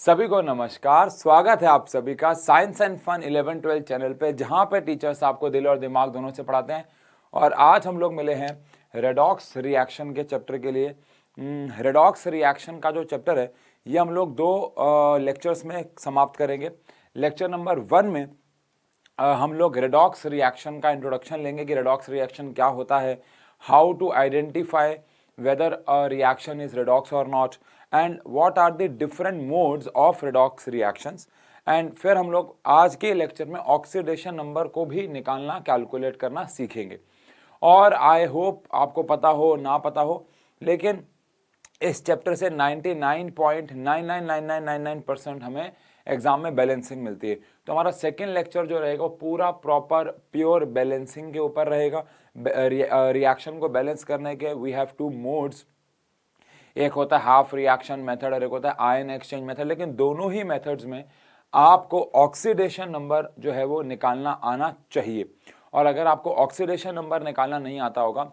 सभी को नमस्कार। स्वागत है आप सभी का साइंस एंड फन 11-12 चैनल पे, जहां पे टीचर्स आपको दिल और दिमाग दोनों से पढ़ाते हैं। और आज हम लोग मिले हैं रेडॉक्स रिएक्शन के चैप्टर के लिए। रेडॉक्स रिएक्शन का जो चैप्टर है ये हम लोग दो लेक्चर्स में समाप्त करेंगे। लेक्चर नंबर 1 में हम लोग रेडॉक्स रिएक्शन का इंट्रोडक्शन लेंगे कि रेडॉक्स रिएक्शन क्या होता है, how to identify whether a reaction is redox or not, and what are the different modes of redox reactions। And फिर हम लोग आज के लेक्चर में ऑक्सीडेशन नंबर को भी निकालना, कैलकुलेट करना सीखेंगे। और आई होप आपको पता हो ना पता हो, लेकिन इस चैप्टर से 99.999999% हमें एग्जाम में बैलेंसिंग मिलती है। तो हमारा सेकेंड लेक्चर जो रहेगा वो पूरा प्रॉपर प्योर बैलेंसिंग के ऊपर रहेगा। रिएक्शन को बैलेंस करने के वी हैव टू मोड्स, एक होता है हाफ रिएक्शन मेथड और एक होता है आयन एक्सचेंज मेथड। लेकिन दोनों ही मेथड्स में आपको ऑक्सीडेशन नंबर जो है वो निकालना आना चाहिए। और अगर आपको ऑक्सीडेशन नंबर निकालना नहीं आता होगा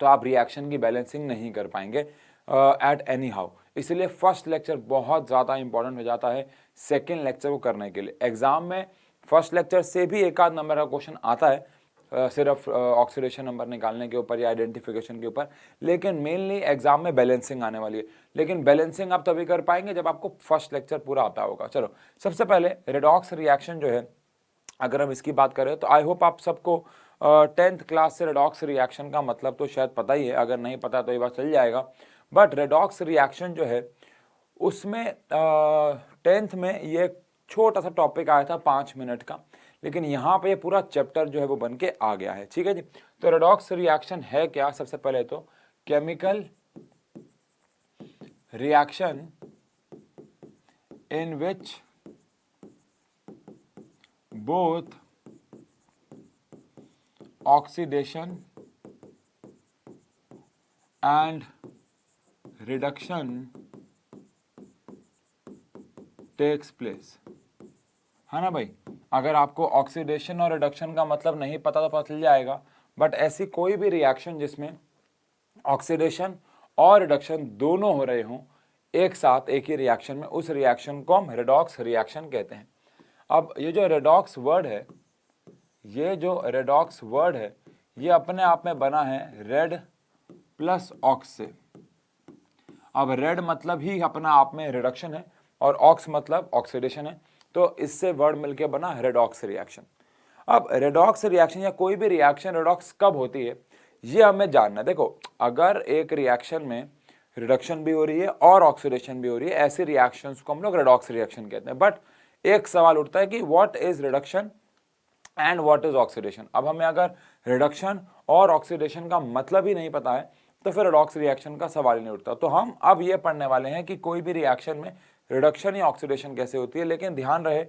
तो आप रिएक्शन की बैलेंसिंग नहीं कर पाएंगे एट एनी हाउ। इसलिए फर्स्ट लेक्चर बहुत ज़्यादा इंपॉर्टेंट हो जाता है सेकेंड लेक्चर को करने के लिए। एग्जाम में फर्स्ट लेक्चर से भी एक आध नंबर का क्वेश्चन आता है सिर्फ ऑक्सीडेशन नंबर निकालने के ऊपर या आइडेंटिफिकेशन के ऊपर, लेकिन मेनली एग्जाम में बैलेंसिंग आने वाली है। लेकिन बैलेंसिंग आप तभी कर पाएंगे जब आपको फर्स्ट लेक्चर पूरा आता होगा। चलो, सबसे पहले रेडॉक्स रिएक्शन जो है, अगर हम इसकी बात करें तो आई होप आप सबको 10th क्लास से रेडॉक्स रिएक्शन का मतलब तो शायद पता ही है। अगर नहीं पता तो ये बात चल जाएगा। बट रेडॉक्स रिएक्शन जो है उसमें 10th में ये छोटा सा टॉपिक आया था 5 मिनट का, लेकिन यहाँ पे ये पूरा चैप्टर जो है वो बन के आ गया है। ठीक है जी। तो रेडॉक्स रिएक्शन है क्या? सबसे पहले तो chemical reaction in which both oxidation and reduction takes place। है ना भाई? अगर आपको ऑक्सीडेशन और रिडक्शन का मतलब नहीं पता तो पता चल जाएगा। बट ऐसी कोई भी रिएक्शन जिसमें ऑक्सीडेशन और रिडक्शन दोनों हो रहे हों एक साथ एक ही रिएक्शन में, उस रिएक्शन को हम रेडॉक्स रिएक्शन कहते हैं। अब ये जो रेडॉक्स वर्ड है, ये अपने आप में बना है रेड प्लस ऑक्स से। अब रेड मतलब ही अपना आप में रिडक्शन है और ऑक्स मतलब ऑक्सीडेशन है, तो इससे वर्ड मिलके बना रेडॉक्स रिएक्शन। अब रेडॉक्स रिएक्शन या कोई भी रिएक्शन रेडॉक्स कब होती है ये हमें जानना है। देखो, अगर एक रिएक्शन में रिडक्शन भी हो रही है और ऑक्सीडेशन भी हो रही है, ऐसे रिएक्शंस को हम लोग रेडॉक्स रिएक्शन कहते हैं। बट एक सवाल उठता है कि what is reduction and what is oxidation. अब हमें अगर रिडक्शन और ऑक्सीडेशन का मतलब ही नहीं पता है तो फिर रेडॉक्स रिएक्शन का सवाल ही नहीं उठता। तो हम अब ये पढ़ने वाले हैं कि कोई भी रिएक्शन में रिडक्शन या ऑक्सीडेशन कैसे होती है। लेकिन ध्यान रहे,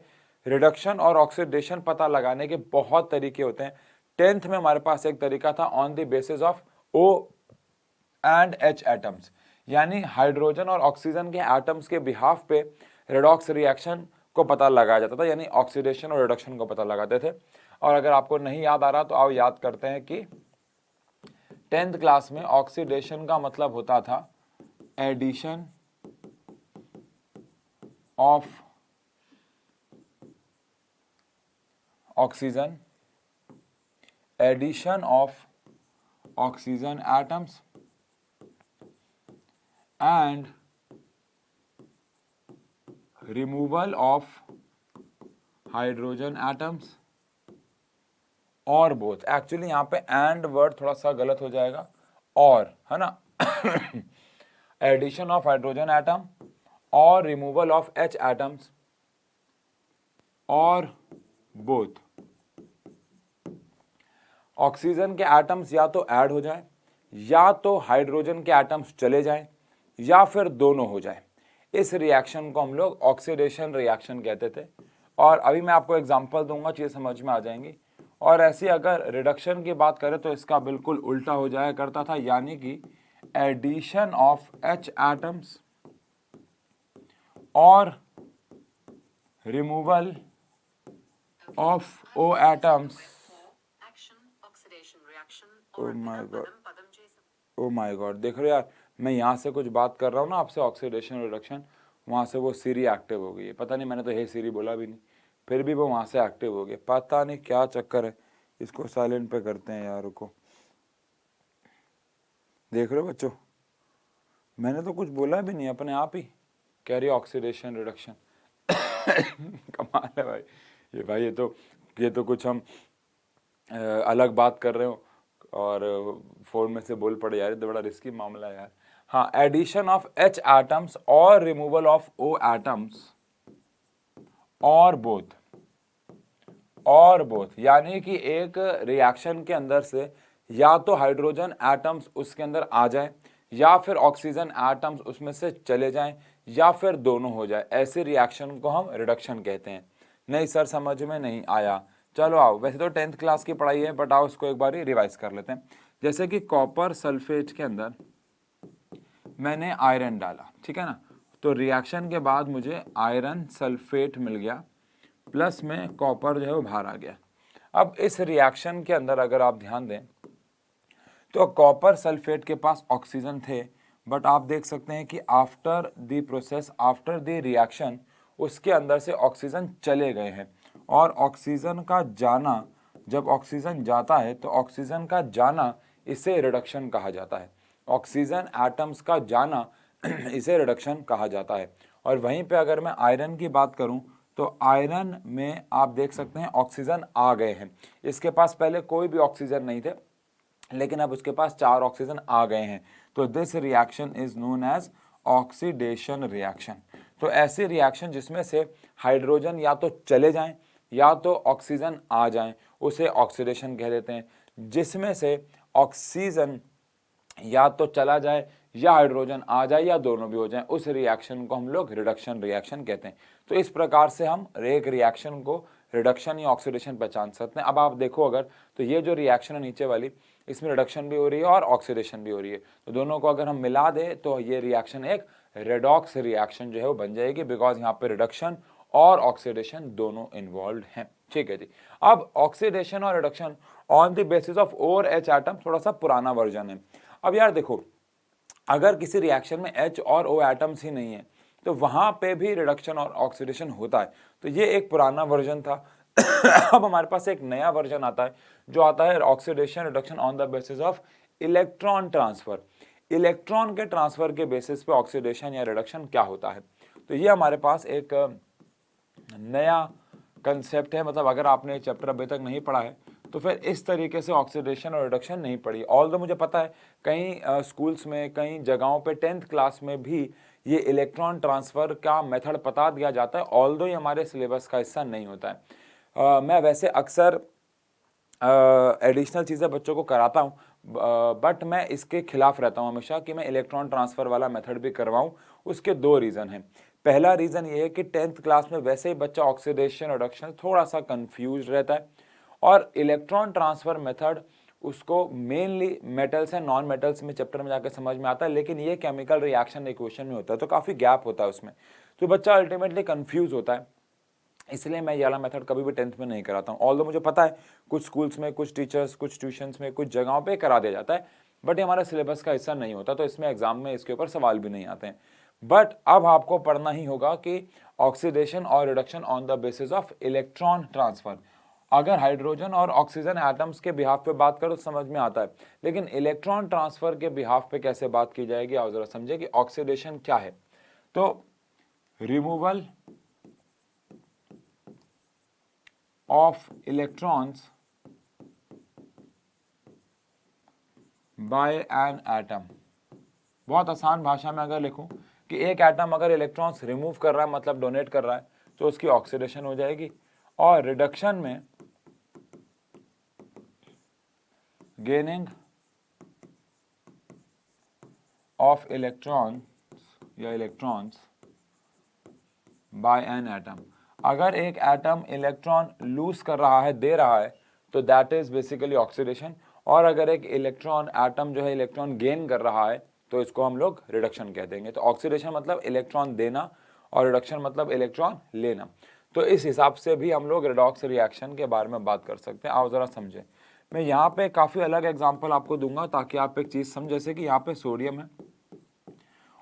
रिडक्शन और ऑक्सीडेशन पता लगाने के बहुत तरीके होते हैं। 10th में हमारे पास एक तरीका था on the basis of O and H atoms, यानी हाइड्रोजन और ऑक्सीजन के एटम्स के बिहाफ पे रेडॉक्स रिएक्शन को पता लगाया जाता था, यानी ऑक्सीडेशन और रिडक्शन को पता लगाते थे। और अगर आपको नहीं याद आ रहा तो आओ याद करते हैं कि 10th क्लास में ऑक्सीडेशन का मतलब होता था addition of oxygen, atoms and removal of hydrogen atoms और बोथ। एक्चुअली यहाँ पे एंड वर्ड थोड़ा सा गलत हो जाएगा, और है ना एडिशन ऑफ हाइड्रोजन एटम और रिमूवल ऑफ H एटम्स और बोथ। ऑक्सीजन के एटम्स या तो ऐड हो जाए, या तो हाइड्रोजन के एटम्स चले जाएं, या फिर दोनों हो जाए। इस रिएक्शन को हम लोग ऑक्सीडेशन रिएक्शन कहते थे। और अभी मैं आपको एग्जांपल दूंगा, चीज़ समझ में आ जाएंगी। और ऐसी अगर रिडक्शन की बात करें तो इसका बिल्कुल उल्टा हो जाया करता था, यानी कि एडिशन ऑफ H एटम्स और removal of O atoms. Oh my God, देख रहे हो यार, मैं यहाँ से कुछ बात कर रहा हूँ ना आपसे ऑक्सीडेशन रिडक्शन, वहाँ से वो सीरी एक्टिव हो गई है। पता नहीं, मैंने तो हे सीरी बोला भी नहीं, फिर भी वो वहाँ से एक्टिव हो गई। पता नहीं क्या चक्कर है। इसको साइलेंट पे करते हैं यार, रुको। देख रहे हो बच्चों, मैंने तो कुछ बोला भी नहीं, अपने आप ही कह रही ऑक्सीडेशन रिडक्शन। कमाल है भाई। भाई ये तो कुछ हम अलग बात कर रहे हो और फोन में से बोल पड़े यार, ये तो बड़ा रिस्की मामला है यार। हाँ, एडिशन ऑफ H एटम्स और रिमूवल ऑफ O एटम्स और बोथ यानी कि एक रिएक्शन के अंदर से या तो हाइड्रोजन एटम्स उसके अंदर आ जाए या फिर ऑक्सीजन एटम्स उसमें से चले जाएं या फिर दोनों हो जाए, ऐसे रिएक्शन को हम रिडक्शन कहते हैं। नहीं सर, समझ में नहीं आया। चलो आओ, वैसे तो 10th क्लास की पढ़ाई है, बट आओ इसको एक बार रिवाइज कर लेते हैं। जैसे कि कॉपर सल्फेट के अंदर मैंने आयरन डाला, ठीक है ना, तो रिएक्शन के बाद मुझे आयरन सल्फेट मिल गया, प्लस में कॉपर जो है वो बाहर आ गया। अब इस रिएक्शन के अंदर अगर आप ध्यान दें तो कॉपर सल्फेट के पास ऑक्सीजन थे, बट आप देख सकते हैं कि after the process, after the reaction, उसके अंदर से ऑक्सीजन चले गए हैं। और ऑक्सीजन का जाना, जब ऑक्सीजन जाता है तो ऑक्सीजन का जाना इसे रिडक्शन कहा जाता है। ऑक्सीजन एटम्स का जाना इसे रिडक्शन कहा जाता है। और वहीं पे अगर मैं आयरन की बात करूं तो आयरन में आप देख सकते हैं ऑक्सीजन आ गए हैं। इसके पास पहले कोई भी ऑक्सीजन नहीं थे, लेकिन अब उसके पास 4 ऑक्सीजन आ गए हैं। तो this reaction is known as oxidation reaction. तो ऐसी रिएक्शन जिसमें से हाइड्रोजन या तो चले जाएं या तो ऑक्सीजन आ जाएं, उसे ऑक्सीडेशन कह देते हैं। जिसमें से ऑक्सीजन या तो चला जाए या हाइड्रोजन आ जाए या दोनों भी हो जाए, उस रिएक्शन को हम लोग रिडक्शन रिएक्शन कहते हैं। तो इस प्रकार से हम एक रिएक्शन को रिडक्शन या ऑक्सीडेशन पहचान सकते हैं। अब आप देखो अगर, तो ये जो रिएक्शन है नीचे वाली, इसमें रिडक्शन भी हो रही है और ऑक्सीडेशन भी हो रही है, तो दोनों को अगर हम मिला दें तो ये रिएक्शन एक रेडॉक्स रिएक्शन जो है वो बन जाएगी, बिकॉज यहाँ पे रिडक्शन और ऑक्सीडेशन दोनों इन्वॉल्व हैं। ठीक है जी। अब ऑक्सीडेशन और reduction on the basis of or H atom थोड़ा सा पुराना वर्जन है। अब यार देखो, अगर किसी रिएक्शन में H और O एटम्स ही नहीं है तो वहां पे भी रिडक्शन और ऑक्सीडेशन होता है। तो ये एक पुराना वर्जन था। अब हमारे पास एक नया वर्जन आता है जो आता है oxidation reduction on the basis of electron transfer. Electron के ट्रांसफर के बेसिस पे ऑक्सीडेशन या रिडक्शन क्या होता है, तो ये हमारे पास एक नया कंसेप्ट है। मतलब अगर आपने चैप्टर अभी तक नहीं पढ़ा है तो फिर इस तरीके से ऑक्सीडेशन और रिडक्शन नहीं पढ़ी। ऑल्दो मुझे पता है कई स्कूल्स में, कई जगहों पे 10th क्लास में भी ये इलेक्ट्रॉन ट्रांसफ़र का मेथड बता दिया जाता है, ऑल्दो ये हमारे सिलेबस का हिस्सा नहीं होता है। मैं वैसे अक्सर एडिशनल चीज़ें बच्चों को कराता हूँ, बट मैं इसके खिलाफ रहता हूँ हमेशा कि मैं इलेक्ट्रॉन ट्रांसफ़र वाला मेथड भी करवाऊँ। उसके 2 रीज़न हैं। पहला रीज़न ये है कि 10th क्लास में वैसे ही बच्चा ऑक्सीडेशन रिडक्शन थोड़ा सा कन्फ्यूज रहता है, और इलेक्ट्रॉन ट्रांसफ़र मेथड उसको mainly metals and non metals में चैप्टर में जाकर समझ में आता है, लेकिन ये केमिकल रिएक्शन इक्वेशन में होता है, तो काफ़ी गैप होता है उसमें, तो बच्चा अल्टीमेटली कंफ्यूज होता है। इसलिए मैं ये वाला मेथड कभी भी 10th में नहीं कराता हूँ। ऑल्दो मुझे पता है कुछ स्कूल्स में, कुछ टीचर्स, कुछ ट्यूशन्स में, कुछ जगहों पे करा दिया जाता है, बट ये हमारे सिलेबस का हिस्सा नहीं होता, तो इसमें एग्जाम में इसके ऊपर सवाल भी नहीं आते हैं। बट अब आपको पढ़ना ही होगा कि ऑक्सीडेशन और reduction on the basis of electron transfer. अगर हाइड्रोजन और ऑक्सीजन एटम्स के बिहाफ पे बात करो तो समझ में आता है, लेकिन इलेक्ट्रॉन ट्रांसफर के बिहाफ पे कैसे बात की जाएगी, आओ जरा समझे कि ऑक्सीडेशन क्या है। तो removal of electrons bye an atom. बहुत आसान भाषा में अगर लिखूं कि एक एटम अगर इलेक्ट्रॉन्स रिमूव कर रहा है, मतलब डोनेट कर रहा है, तो उसकी ऑक्सीडेशन हो जाएगी। और रिडक्शन में गेनिंग ऑफ इलेक्ट्रॉन्स या इलेक्ट्रॉन्स बाय एन एटम। अगर एक एटम इलेक्ट्रॉन लूज कर रहा है, दे रहा है, तो दैट इज बेसिकली ऑक्सीडेशन। और अगर एक इलेक्ट्रॉन एटम जो है इलेक्ट्रॉन गेन कर रहा है, तो इसको हम लोग रिडक्शन कह देंगे। तो ऑक्सीडेशन मतलब इलेक्ट्रॉन देना और रिडक्शन मतलब इलेक्ट्रॉन लेना। तो इस हिसाब से भी हम लोग रेडॉक्स रिएक्शन के बारे में बात कर सकते हैं। आओ जरा समझें। मैं यहाँ पे काफ़ी अलग एग्जाम्पल आपको दूंगा ताकि आप एक चीज़ समझ, जैसे कि यहाँ पे सोडियम है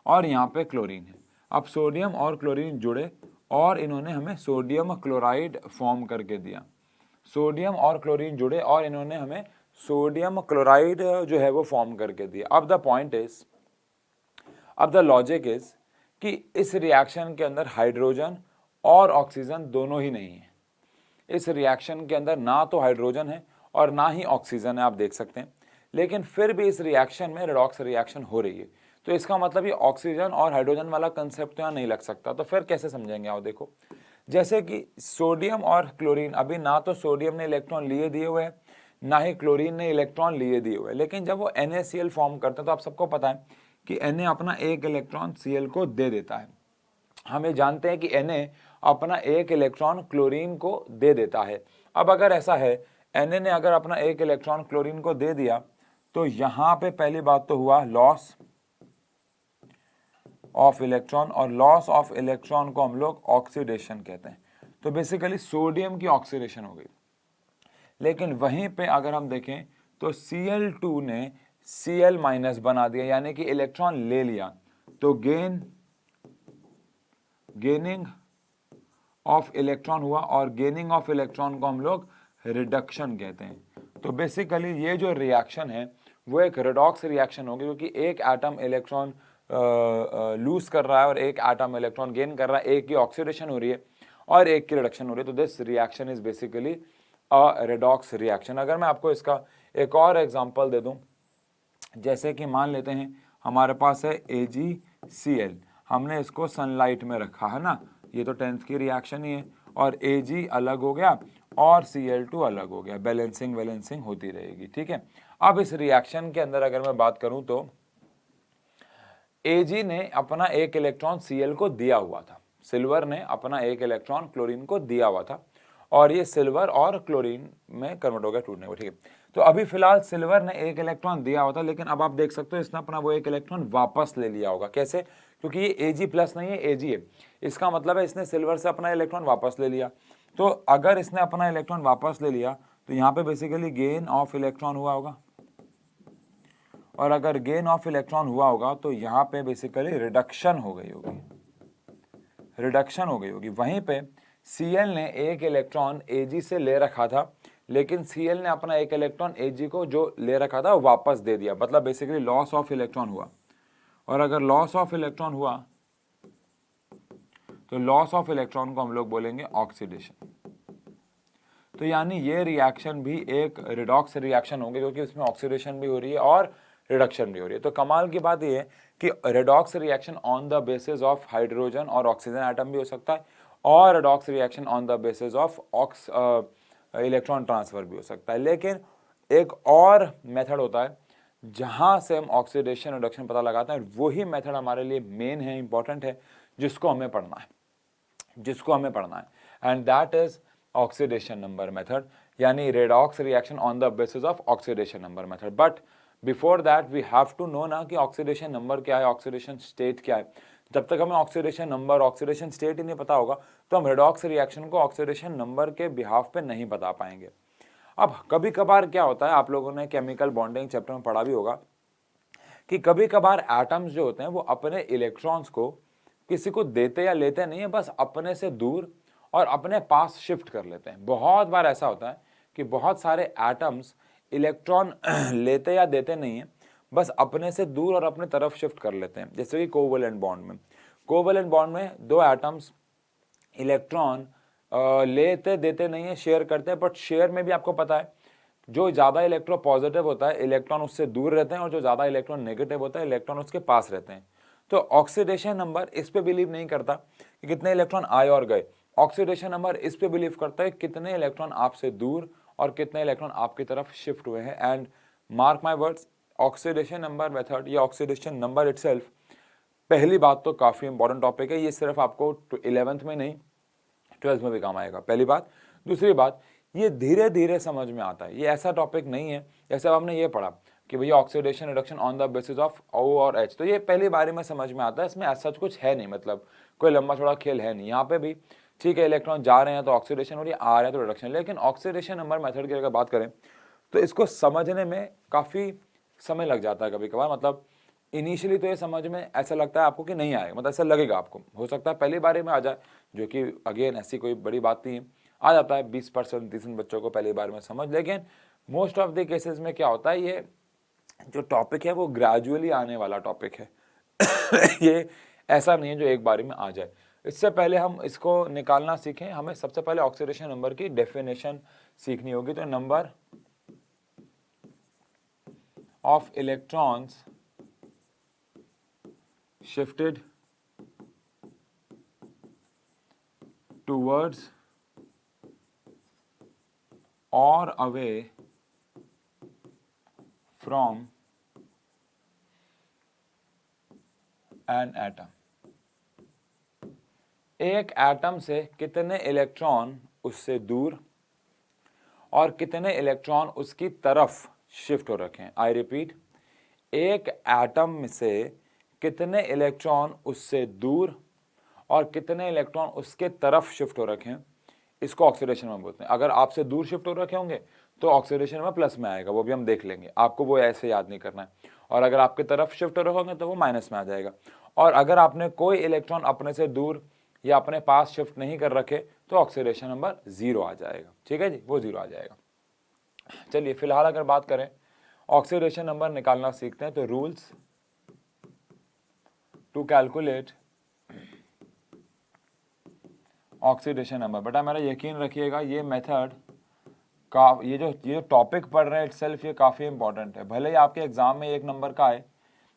और यहाँ पे क्लोरीन है। अब सोडियम और क्लोरीन जुड़े और इन्होंने हमें सोडियम क्लोराइड फॉर्म करके दिया। सोडियम और क्लोरीन जुड़े और इन्होंने हमें सोडियम क्लोराइड जो है वो फॉर्म करके दिया। अब द पॉइंट इज, अब द लॉजिक इज कि इस रिएक्शन के अंदर हाइड्रोजन और ऑक्सीजन दोनों ही नहीं है। इस रिएक्शन के अंदर ना तो हाइड्रोजन है और ना ही ऑक्सीजन है, आप देख सकते हैं, लेकिन फिर भी इस रिएक्शन में रेडॉक्स रिएक्शन हो रही है। तो इसका मतलब ये ऑक्सीजन और हाइड्रोजन वाला कंसेप्ट तो यहाँ नहीं लग सकता। तो फिर कैसे समझेंगे आओ देखो, जैसे कि सोडियम और क्लोरीन, अभी ना तो सोडियम ने इलेक्ट्रॉन लिए दिए हुए हैं ना ही क्लोरीन ने इलेक्ट्रॉन लिए दिए हुए हैं, लेकिन जब वो NaCl फॉर्म करते हैं तो आप सबको पता है कि Na अपना एक इलेक्ट्रॉन Cl को दे देता है। हम ये जानते हैं कि Na अपना एक इलेक्ट्रॉन क्लोरीन को दे देता है। अब अगर ऐसा है, Na ने अगर अपना एक इलेक्ट्रॉन क्लोरीन को दे दिया तो यहाँ पे पहली बात तो हुआ लॉस ऑफ इलेक्ट्रॉन, और लॉस ऑफ इलेक्ट्रॉन को हम लोग ऑक्सीडेशन कहते हैं। तो बेसिकली सोडियम की ऑक्सीडेशन हो गई। लेकिन वहीं पे अगर हम देखें तो Cl2 ने Cl माइनस बना दिया, यानी कि इलेक्ट्रॉन ले लिया, तो गेनिंग ऑफ इलेक्ट्रॉन हुआ, और गेनिंग ऑफ इलेक्ट्रॉन को हम लोग रिडक्शन कहते हैं। तो बेसिकली ये जो रिएक्शन है वो एक रेडॉक्स रिएक्शन होगी, क्योंकि एक एटम इलेक्ट्रॉन लूज कर रहा है और एक एटम इलेक्ट्रॉन गेन कर रहा है, एक की ऑक्सीडेशन हो रही है और एक की रिडक्शन हो रही है। तो this reaction is basically a redox reaction. अगर मैं आपको इसका एक और एग्जांपल दे दूं, जैसे कि मान लेते हैं हमारे पास है AgCl, हमने इसको सनलाइट में रखा है ना, ये तो 10th की रिएक्शन ही है, और Ag अलग हो गया और Cl2 अलग हो गया, बैलेंसिंग होती रहेगी, ठीक है। अब इस रिएक्शन के अंदर अगर मैं बात करूं तो Ag ने अपना एक इलेक्ट्रॉन Cl को दिया हुआ था, सिल्वर ने अपना एक इलेक्ट्रॉन क्लोरीन को दिया हुआ था, और ये सिल्वर और क्लोरीन में कन्वर्ट हो गया टूटने को, ठीक है। तो अभी फिलहाल सिल्वर ने एक इलेक्ट्रॉन दिया हुआ था, लेकिन अब आप देख सकते हो इसने अपना वो एक इलेक्ट्रॉन वापस ले लिया होगा। कैसे? क्योंकि ये Ag प्लस नहीं है, Ag है, इसका मतलब है इसने सिल्वर से अपना इलेक्ट्रॉन वापस ले लिया। तो अगर इसने अपना इलेक्ट्रॉन वापस ले लिया तो यहाँ पे बेसिकली गेन ऑफ इलेक्ट्रॉन हुआ होगा, और अगर गेन ऑफ इलेक्ट्रॉन हुआ होगा तो यहाँ पे बेसिकली रिडक्शन हो गई होगी, वहीं पे Cl ने एक इलेक्ट्रॉन Ag से ले रखा था, लेकिन Cl ने अपना एक इलेक्ट्रॉन Ag को जो ले रखा था वापस दे दिया, मतलब बेसिकली लॉस ऑफ इलेक्ट्रॉन हुआ। और अगर लॉस ऑफ इलेक्ट्रॉन हुआ तो लॉस ऑफ इलेक्ट्रॉन को हम लोग बोलेंगे ऑक्सीडेशन। तो यानी ये रिएक्शन भी एक रिडॉक्स रिएक्शन होंगे, क्योंकि उसमें ऑक्सीडेशन भी हो रही है और रिडक्शन भी हो रही है। तो कमाल की बात ये है कि redox reaction on the basis of hydrogen और ऑक्सीजन एटम भी हो सकता है, और redox reaction on the basis of electron transfer भी हो सकता है। लेकिन एक और मेथड होता है जहां से हम ऑक्सीडेशन रिडक्शन पता लगाते हैं, वही मेथड हमारे लिए मेन है, इंपॉर्टेंट है, जिसको हमें पढ़ना है, and that is oxidation number method, यानी redox reaction on the basis of oxidation number method. But before that we have to know ना कि ऑक्सीडेशन नंबर क्या है, ऑक्सीडेशन स्टेट क्या है। जब तक हमें ऑक्सीडेशन नंबर, ऑक्सीडेशन स्टेट ही नहीं पता होगा तो हम रेडॉक्स रिएक्शन को ऑक्सीडेशन नंबर के बिहाफ पे नहीं बता पाएंगे। अब कभी कभार क्या होता है, आप लोगों ने केमिकल बॉन्डिंग चैप्टर में पढ़ा भी होगा कि कभी कभार एटम्स जो होते हैं वो अपने इलेक्ट्रॉन्स को किसी को देते या लेते नहीं है, बस अपने से दूर और अपने पास शिफ्ट कर लेते हैं। बहुत बार ऐसा होता है कि बहुत सारे एटम्स इलेक्ट्रॉन लेते या देते नहीं है, बस अपने से दूर और अपने तरफ शिफ्ट कर लेते हैं। जैसे कि कोवैलेंट बॉन्ड में दो एटम्स इलेक्ट्रॉन लेते देते नहीं है, शेयर करते हैं, बट शेयर में भी आपको पता है जो ज़्यादा इलेक्ट्रो पॉजिटिव होता है इलेक्ट्रॉन उससे दूर रहते हैं, और जो ज़्यादा इलेक्ट्रॉन नेगेटिव होता है इलेक्ट्रॉन उसके पास रहते हैं। तो ऑक्सीडेशन नंबर इस पे बिलीव नहीं करता कि कितने इलेक्ट्रॉन आए और गए, ऑक्सीडेशन नंबर इस पे बिलीव करता है कितने इलेक्ट्रॉन आपसे दूर और कितने इलेक्ट्रॉन आपकी तरफ शिफ्ट हुए हैं। And mark my words, oxidation number method या ऑक्सीडेशन नंबर इटसेल्फ, पहली बात तो काफ़ी इंपॉर्टेंट टॉपिक है, ये सिर्फ आपको 11th में नहीं 12th में भी काम आएगा, पहली बात। दूसरी बात, ये धीरे धीरे समझ में आता है, ये ऐसा टॉपिक नहीं है जैसे अब आपने ये पढ़ा कि भैया oxidation reduction on the basis of O और H, तो ये पहली बारी में समझ में आता है, इसमें ऐसा कुछ है नहीं, मतलब कोई लंबा चौड़ा खेल है नहीं। यहाँ पे भी ठीक है, इलेक्ट्रॉन जा रहे हैं तो ऑक्सीडेशन हो रही है, आ रहे हैं तो रिडक्शन। लेकिन ऑक्सीडेशन नंबर मेथड की अगर बात करें तो इसको समझने में काफ़ी समय लग जाता है कभी कभार, मतलब इनिशियली तो ये समझ में ऐसा लगता है आपको कि नहीं आएगा, मतलब ऐसा लगेगा आपको, हो सकता है पहली बार में आ जाए, जो कि अगेन ऐसी कोई बड़ी बात नहीं है, आ जाता है 20% 30% बच्चों को पहली बार में समझ। लेकिन मोस्ट ऑफ द केसेस में क्या होता है, ये जो टॉपिक है वो ग्रेजुअली आने वाला टॉपिक है ये ऐसा नहीं है जो एक बारी में आ जाए। इससे पहले हम इसको निकालना सीखें, हमें सबसे पहले ऑक्सीडेशन नंबर की डेफिनेशन सीखनी होगी। तो number of electrons shifted towards or away from an atom। एक एटम से कितने इलेक्ट्रॉन उससे दूर और कितने इलेक्ट्रॉन उसकी तरफ शिफ्ट हो रखे हैं। आई रिपीट, एक एटम से कितने इलेक्ट्रॉन उससे दूर और कितने इलेक्ट्रॉन उसके तरफ शिफ्ट हो रखे हैं, इसको ऑक्सीडेशन में बोलते हैं। अगर आपसे दूर शिफ्ट हो रखे होंगे तो ऑक्सीडेशन में प्लस में आएगा, वो भी हम देख लेंगे, आपको वो ऐसे याद नहीं करना है। और अगर आपके तरफ शिफ्ट हो रखे होंगे तो वो माइनस में आ जाएगा। और अगर आपने कोई इलेक्ट्रॉन अपने से दूर या अपने पास शिफ्ट नहीं कर रखे तो ऑक्सीडेशन नंबर 0 आ जाएगा। ठीक है जी, वो 0 आ जाएगा। चलिए फिलहाल अगर बात करें ऑक्सीडेशन नंबर निकालना सीखते हैं। तो rules to calculate oxidation number. बेटा मेरा यकीन रखिएगा, ये मेथड का ये जो टॉपिक पढ़ रहे हैं इटसेल्फ ये काफ़ी इंपॉर्टेंट है। भले ही आपके एग्जाम में 1 नंबर का आए,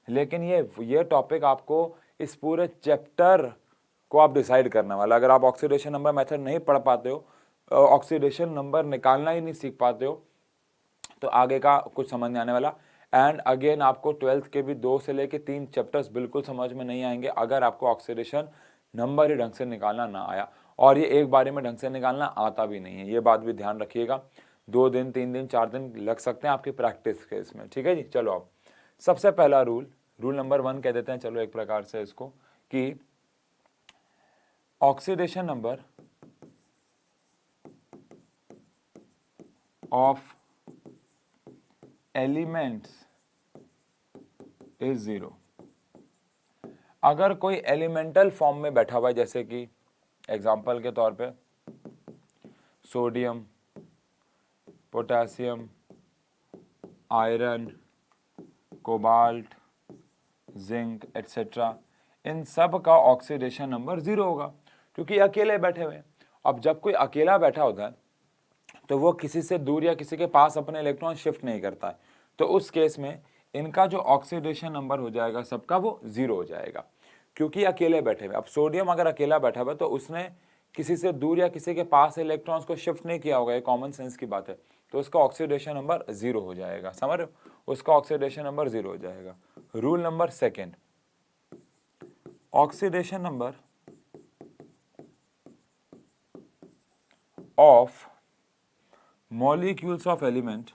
लेकिन ये टॉपिक आपको इस पूरे चैप्टर को आप डिसाइड करने वाला। अगर आप ऑक्सीडेशन नंबर मेथड नहीं पढ़ पाते हो, ऑक्सीडेशन नंबर निकालना ही नहीं सीख पाते हो, तो आगे का कुछ समझ नहीं आने वाला। एंड अगेन आपको 12th के भी 2 से लेके 3 चैप्टर्स बिल्कुल समझ में नहीं आएंगे अगर आपको ऑक्सीडेशन नंबर ही ढंग से निकालना ना आया। और ये एक बारे में ढंग से निकालना आता भी नहीं है, ये बात भी ध्यान रखिएगा। 2 दिन 3 दिन 4 दिन लग सकते हैं आपकी प्रैक्टिस के इसमें। ठीक है जी, चलो अब सबसे पहला रूल नंबर 1 कह देते हैं, चलो एक प्रकार से इसको, कि oxidation number of elements is 0। अगर कोई एलिमेंटल फॉर्म में बैठा हुआ है, जैसे कि एग्जाम्पल के तौर पे sodium, potassium, iron, cobalt, zinc etcetera, इन सब का ऑक्सीडेशन नंबर 0 होगा, क्योंकि अकेले बैठे हुए हैं। अब जब कोई अकेला बैठा होता है तो वो किसी से दूर या किसी के पास अपने इलेक्ट्रॉन शिफ्ट नहीं करता है, तो उस केस में इनका जो ऑक्सीडेशन नंबर हो जाएगा सबका वो 0 हो जाएगा, क्योंकि अकेले बैठे हुए। अब सोडियम अगर अकेला बैठा हुआ है तो उसने किसी से दूर या किसी के पास इलेक्ट्रॉन्स को शिफ्ट नहीं किया होगा, ये कॉमन सेंस की बात है, तो उसका ऑक्सीडेशन नंबर 0 हो जाएगा। समझ रहे हो, उसका ऑक्सीडेशन नंबर 0 हो जाएगा। Rule number 2, oxidation number of molecules of element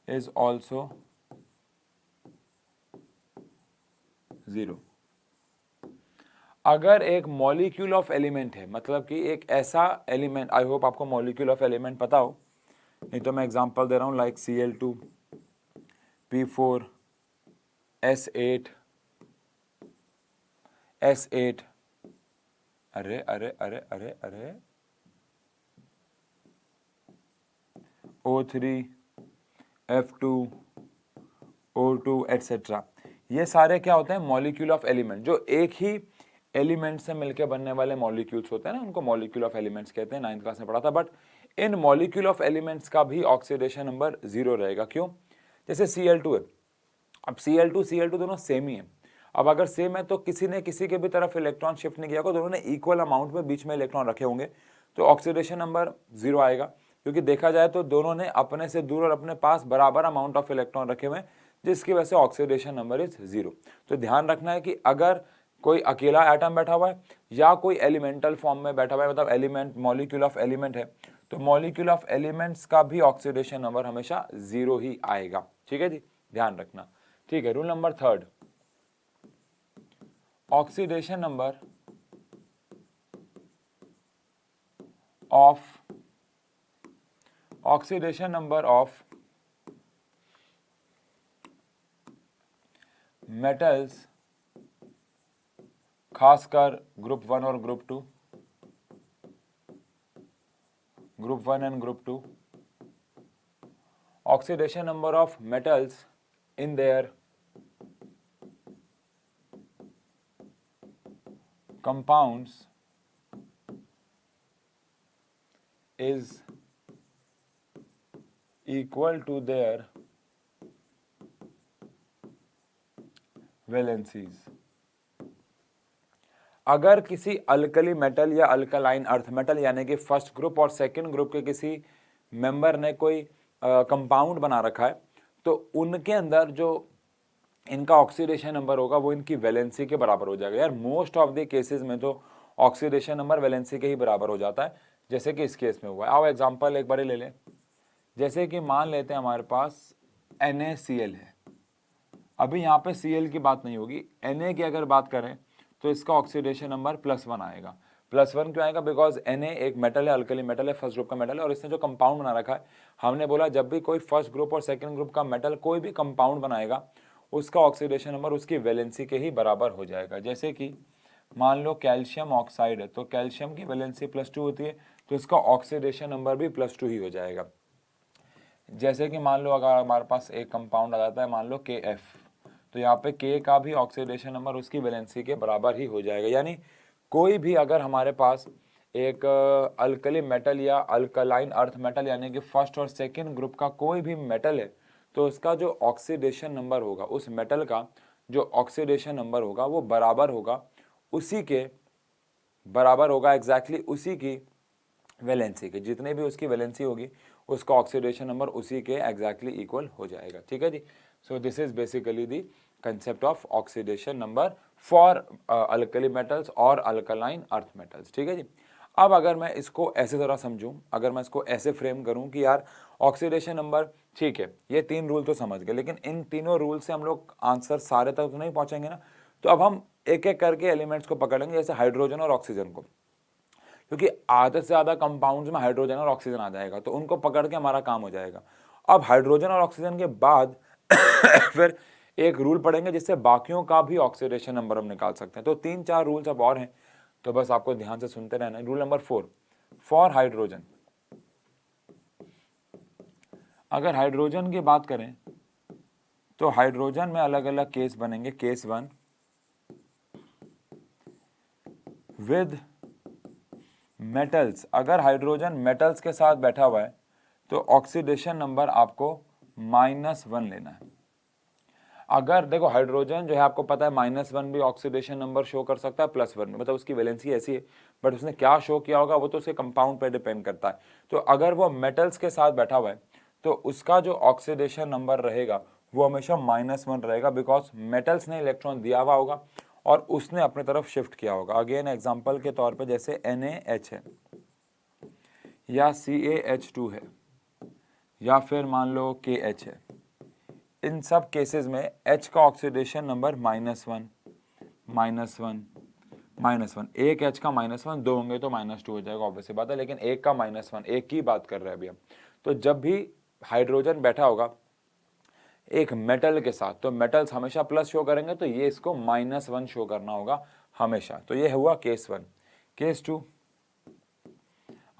is also 0। अगर एक मॉलिक्यूल ऑफ एलिमेंट है, मतलब कि एक ऐसा एलिमेंट, आई होप आपको मॉलिक्यूल ऑफ एलिमेंट पता हो, नहीं तो मैं एग्जांपल दे रहा हूं, like Cl2, P4, S8, S8, अरे अरे अरे अरे अरे, O3, F2, O2 एटसेट्रा, ये सारे क्या होते हैं, मॉलिक्यूल ऑफ एलिमेंट, जो एक ही एलिमेंट से मिलकर बनने वाले मॉलिक्यूल्स होते हैं ना, उनको मॉलिक्यूल ऑफ एलिमेंट्स कहते हैं। 9th क्लास में पढ़ा था। But in molecule of elements का भी ऑक्सीडेशन नंबर 0 रहेगा। क्यों? जैसे Cl2 है, अब Cl2 दोनों सेम ही है। अब अगर सेम है तो किसी ने किसी के भी तरफ इलेक्ट्रॉन शिफ्ट नहीं किया होगा, दोनों ने इक्वल अमाउंट में बीच में इलेक्ट्रॉन रखे होंगे, तो ऑक्सीडेशन नंबर 0 आएगा, क्योंकि देखा जाए तो दोनों ने अपने से दूर और अपने पास बराबर अमाउंट ऑफ इलेक्ट्रॉन रखे हुए हैं, जिसकी वजह से ऑक्सीडेशन नंबर इज 0। तो ध्यान रखना है कि अगर कोई अकेला एटम बैठा हुआ है या कोई एलिमेंटल फॉर्म में बैठा हुआ है, मतलब एलिमेंट, मॉलिक्यूल ऑफ एलिमेंट है, तो मॉलिक्यूल ऑफ एलिमेंट्स का भी ऑक्सीडेशन नंबर हमेशा 0 ही आएगा। ठीक है जी, ध्यान रखना। ठीक है, rule number 3, oxidation number of oxidation number of metals खासकर ग्रुप 1 और group 2, group 1 and group 2, oxidation number of metals in their compounds is equal to their valencies. अगर किसी अल्कली मेटल या अल्कलाइन अर्थ मेटल यानी कि first group और second group के किसी मेंबर ने कोई कंपाउंड बना रखा है तो उनके अंदर जो इनका ऑक्सीडेशन नंबर होगा वो इनकी वैलेंसी के बराबर हो जाएगा। यार मोस्ट ऑफ द केसेस में तो ऑक्सीडेशन नंबर वैलेंसी के ही बराबर हो जाता है, जैसे कि इस केस में हुआ है। आओ एग्जांपल एक बार ले लें। जैसे कि मान लेते हैं हमारे पास NaCl है। अभी यहाँ पे Cl की बात नहीं होगी, Na की अगर बात करें तो इसका ऑक्सीडेशन नंबर +1 आएगा। +1 क्यों आएगा? बिकॉज Na एक मेटल है, अल्कली मेटल है, फर्स्ट ग्रुप का मेटल है, और इसने जो कंपाउंड बना रखा है, हमने बोला जब भी कोई फर्स्ट ग्रुप और सेकंड ग्रुप का मेटल कोई भी कंपाउंड बनाएगा उसका ऑक्सीडेशन नंबर उसकी वैलेंसी के ही बराबर हो जाएगा। जैसे कि मान लो कैल्शियम ऑक्साइड है तो कैल्शियम की वैलेंसी +2 होती है तो इसका ऑक्सीडेशन नंबर भी +2 ही हो जाएगा। जैसे कि मान लो अगर हमारे पास एक कंपाउंड आ जाता है मान लो KF, तो यहाँ पे K का भी ऑक्सीडेशन नंबर उसकी वैलेंसी के बराबर ही हो जाएगा। यानी कोई भी अगर हमारे पास एक अल्कली मेटल या अल्कलाइन अर्थ मेटल यानी कि फर्स्ट और सेकंड ग्रुप का कोई भी मेटल है तो उसका जो ऑक्सीडेशन नंबर होगा, उस मेटल का जो ऑक्सीडेशन नंबर होगा वो बराबर होगा उसी के बराबर होगा एग्जैक्टली उसी की वैलेंसी के। जितने भी उसकी वैलेंसी होगी उसका ऑक्सीडेशन नंबर उसी के एग्जैक्टली इक्वल हो जाएगा। ठीक है जी। So this is basically the concept of oxidation number for alkali metals और अल्कलाइन अर्थ मेटल्स। ठीक है जी। अब अगर मैं इसको ऐसे ज़रा समझूं, अगर मैं इसको ऐसे फ्रेम करूं कि यार ऑक्सीडेशन नंबर, ठीक है ये 3 रूल तो समझ गए, लेकिन इन तीनों रूल से हम लोग आंसर सारे तक तो नहीं पहुंचेंगे ना। तो अब हम एक एक करके एलिमेंट्स को पकड़ेंगे, जैसे हाइड्रोजन और ऑक्सीजन को, क्योंकि आधे से ज़्यादा कंपाउंड्स में हाइड्रोजन और ऑक्सीजन आ जाएगा तो उनको पकड़ के हमारा काम हो जाएगा। अब हाइड्रोजन और ऑक्सीजन के बाद फिर एक रूल पढ़ेंगे जिससे बाकियों का भी ऑक्सीडेशन नंबर हम निकाल सकते हैं। तो 3-4 रूल्स अब और हैं, तो बस आपको ध्यान से सुनते रहना है। रूल नंबर 4, फॉर हाइड्रोजन, अगर हाइड्रोजन की बात करें तो हाइड्रोजन में अलग अलग केस बनेंगे। केस 1, विद मेटल्स, अगर हाइड्रोजन मेटल्स के साथ बैठा हुआ है तो ऑक्सीडेशन नंबर आपको -1 लेना है। अगर देखो हाइड्रोजन जो है आपको पता है -1 भी ऑक्सीडेशन नंबर शो कर सकता है, +1 भी, मतलब उसकी वैलेंसी ऐसी है, बट उसने क्या शो किया होगा वो तो उसके कंपाउंड पे डिपेंड करता है। तो अगर वो मेटल्स के साथ बैठा हुआ है तो उसका जो ऑक्सीडेशन नंबर रहेगा वो हमेशा -1 रहेगा, बिकॉज मेटल्स ने इलेक्ट्रॉन दिया हुआ होगा और उसने अपने तरफ शिफ्ट किया होगा। अगेन एग्जाम्पल के तौर पर जैसे NaH है या CaH2 है या फिर मान लो KH है, इन सब केसेस में H का ऑक्सीडेशन नंबर -1, -1, एक H का -1, दो होंगे तो -2 हो जाएगा, ऑब्वियसली बात है, लेकिन एक का -1, एक की बात कर रहे हैं अभी हम। तो जब भी हाइड्रोजन बैठा होगा एक मेटल के साथ तो मेटल्स हमेशा प्लस शो करेंगे, तो ये इसको -1 शो करना होगा हमेशा। तो ये हुआ केस 1। केस 2,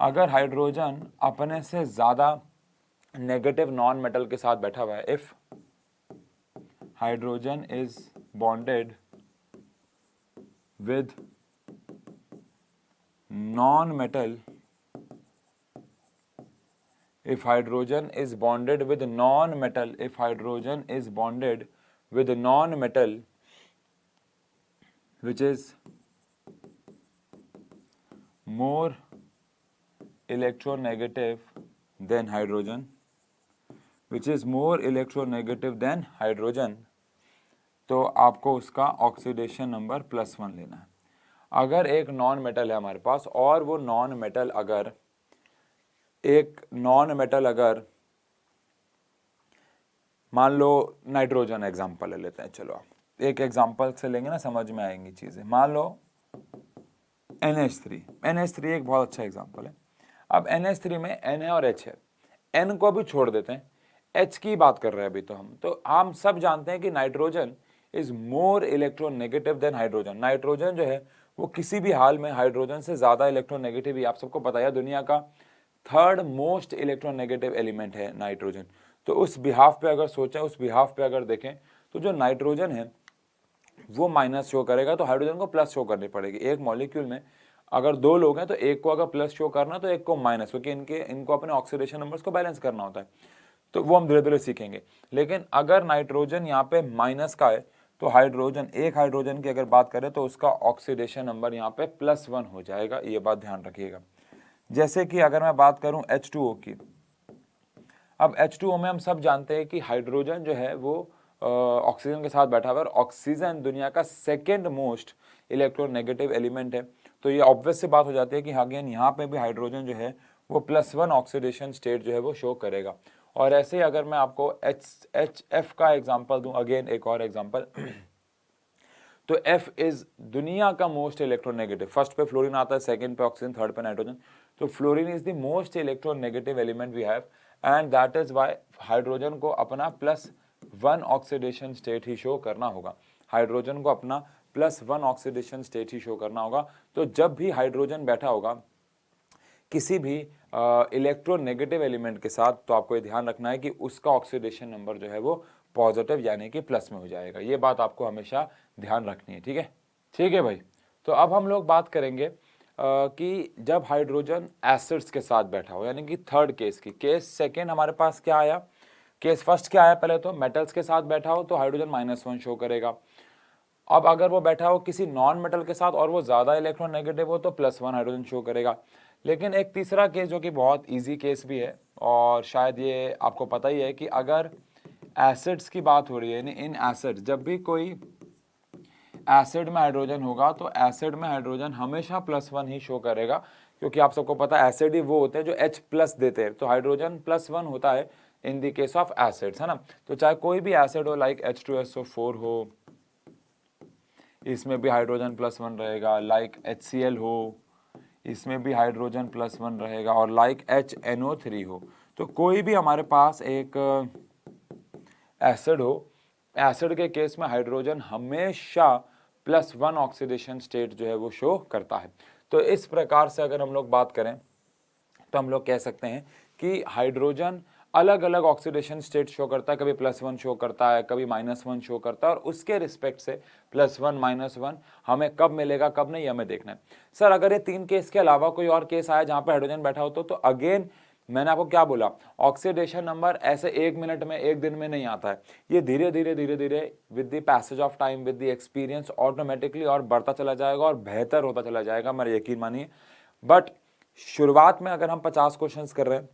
अगर हाइड्रोजन अपने से ज्यादा नेगेटिव नॉन मेटल के साथ बैठा हुआ है, if hydrogen is bonded with non metal, if hydrogen is bonded with non-metal, if hydrogen is bonded with non-metal which is more electronegative than hydrogen, which is more electronegative than hydrogen, तो आपको उसका oxidation number +1 लेना है। अगर एक non metal है हमारे पास और वो नॉन मेटल अगर मान लो नाइट्रोजन एग्जांपल ले लेते हैं, चलो एक एग्जांपल से लेंगे ना समझ में आएंगी चीजें। मान लो NH3 एक बहुत अच्छा एग्जांपल है। अब NH3 में Na और H है, N को भी छोड़ देते हैं, H की बात कर रहे हैं अभी तो हम सब जानते हैं कि nitrogen is more electronegative than hydrogen. Nitrogen जो है वो किसी भी हाल में हाइड्रोजन से ज्यादा इलेक्ट्रोनेगेटिव ही, आप सबको पता है, दुनिया का थर्ड मोस्ट इलेक्ट्रोनेगेटिव एलिमेंट है नाइट्रोजन। तो उस बिहाफ पे अगर सोचें, उस बिहाफ पे अगर देखें तो जो नाइट्रोजन है वो माइनस शो करेगा, तो हाइड्रोजन को प्लस शो करनी पड़ेगी। एक मॉलिक्यूल में अगर दो लोग हैं तो एक को अगर प्लस शो करना तो एक को माइनस, क्योंकि इनको अपने ऑक्सीडेशन नंबर्स को बैलेंस करना होता है। तो वो हम धीरे धीरे सीखेंगे। लेकिन अगर नाइट्रोजन यहाँ पे माइनस का है तो हाइड्रोजन, एक हाइड्रोजन की अगर बात करें तो उसका ऑक्सीडेशन नंबर यहाँ पे +1 हो जाएगा, ये बात ध्यान रखिएगा। जैसे कि अगर मैं बात करूं H2O की, अब H2O में हम सब जानते हैं कि हाइड्रोजन जो है वो ऑक्सीजन के साथ बैठा हुआ है, और ऑक्सीजन दुनिया का सेकेंड मोस्ट इलेक्ट्रोनेगेटिव एलिमेंट है। तो ये ऑब्वियस सी बात हो जाती है कि अगेन यहाँ पे भी हाइड्रोजन जो है वो +1 ऑक्सीडेशन स्टेट जो है वो शो करेगा। और ऐसे ही अगर मैं आपको HF का एग्जांपल दूं, अगेन एक और एग्जांपल, तो F इज दुनिया का मोस्ट इलेक्ट्रोनेगेटिव। फर्स्ट पे फ्लोरीन आता है, सेकंड पे ऑक्सीजन, थर्ड पे नाइट्रोजन। तो fluorine is the most electronegative element we have, and that is why hydrogen को अपना +1 ऑक्सीडेशन स्टेट ही शो करना होगा। हाइड्रोजन को अपना +1 ऑक्सीडेशन स्टेट ही शो करना होगा। तो जब भी हाइड्रोजन बैठा होगा किसी भी इलेक्ट्रोनेगेटिव एलिमेंट के साथ, तो आपको ये ध्यान रखना है कि उसका ऑक्सीडेशन नंबर जो है वो पॉजिटिव यानी कि प्लस में हो जाएगा। ये बात आपको हमेशा ध्यान रखनी है, ठीक है? ठीक है भाई। तो अब हम लोग बात करेंगे कि जब हाइड्रोजन एसिड्स के साथ बैठा हो, यानी कि थर्ड केस की। केस सेकेंड हमारे पास क्या आया, केस फर्स्ट क्या आया, पहले तो मेटल्स के साथ बैठा हो तो हाइड्रोजन -1 शो करेगा। अब अगर वो बैठा हो किसी नॉन मेटल के साथ और वो ज़्यादा इलेक्ट्रोनेगेटिव हो तो +1 हाइड्रोजन शो करेगा। लेकिन एक तीसरा केस जो कि बहुत इजी केस भी है, और शायद ये आपको पता ही है, कि अगर एसिड्स की बात हो रही है, यानी इन एसिड, जब भी कोई एसिड में हाइड्रोजन होगा तो एसिड में हाइड्रोजन हमेशा +1 ही शो करेगा, क्योंकि आप सबको पता है एसिड ही वो होते हैं जो H+ देते हैं। तो हाइड्रोजन +1 होता है in the case of acids, है ना। तो चाहे कोई भी एसिड हो, लाइक H2SO4 हो, इसमें भी हाइड्रोजन +1 रहेगा, लाइक HCl हो, इसमें भी हाइड्रोजन +1 रहेगा, और लाइक HNO3 हो। तो कोई भी हमारे पास एक एसिड हो, एसिड के केस में हाइड्रोजन हमेशा +1 ऑक्सीडेशन स्टेट जो है वो शो करता है। तो इस प्रकार से अगर हम लोग बात करें तो हम लोग कह सकते हैं कि हाइड्रोजन अलग अलग ऑक्सीडेशन स्टेट शो करता है, कभी +1 शो करता है, कभी -1 शो करता है, और उसके रिस्पेक्ट से +1 -1 हमें कब मिलेगा कब नहीं हमें देखना है। सर अगर ये 3 केस के अलावा कोई और केस आया जहां पे हाइड्रोजन बैठा हो तो अगेन मैंने आपको क्या बोला, ऑक्सीडेशन नंबर ऐसे 1 मिनट में 1 दिन में नहीं आता है, ये धीरे धीरे with the passage of time, with the experience automatically और बढ़ता चला जाएगा और बेहतर होता चला जाएगा, मेरा यकीन मानिए। बट शुरुआत में अगर हम 50 क्वेश्चंस कर रहे हैं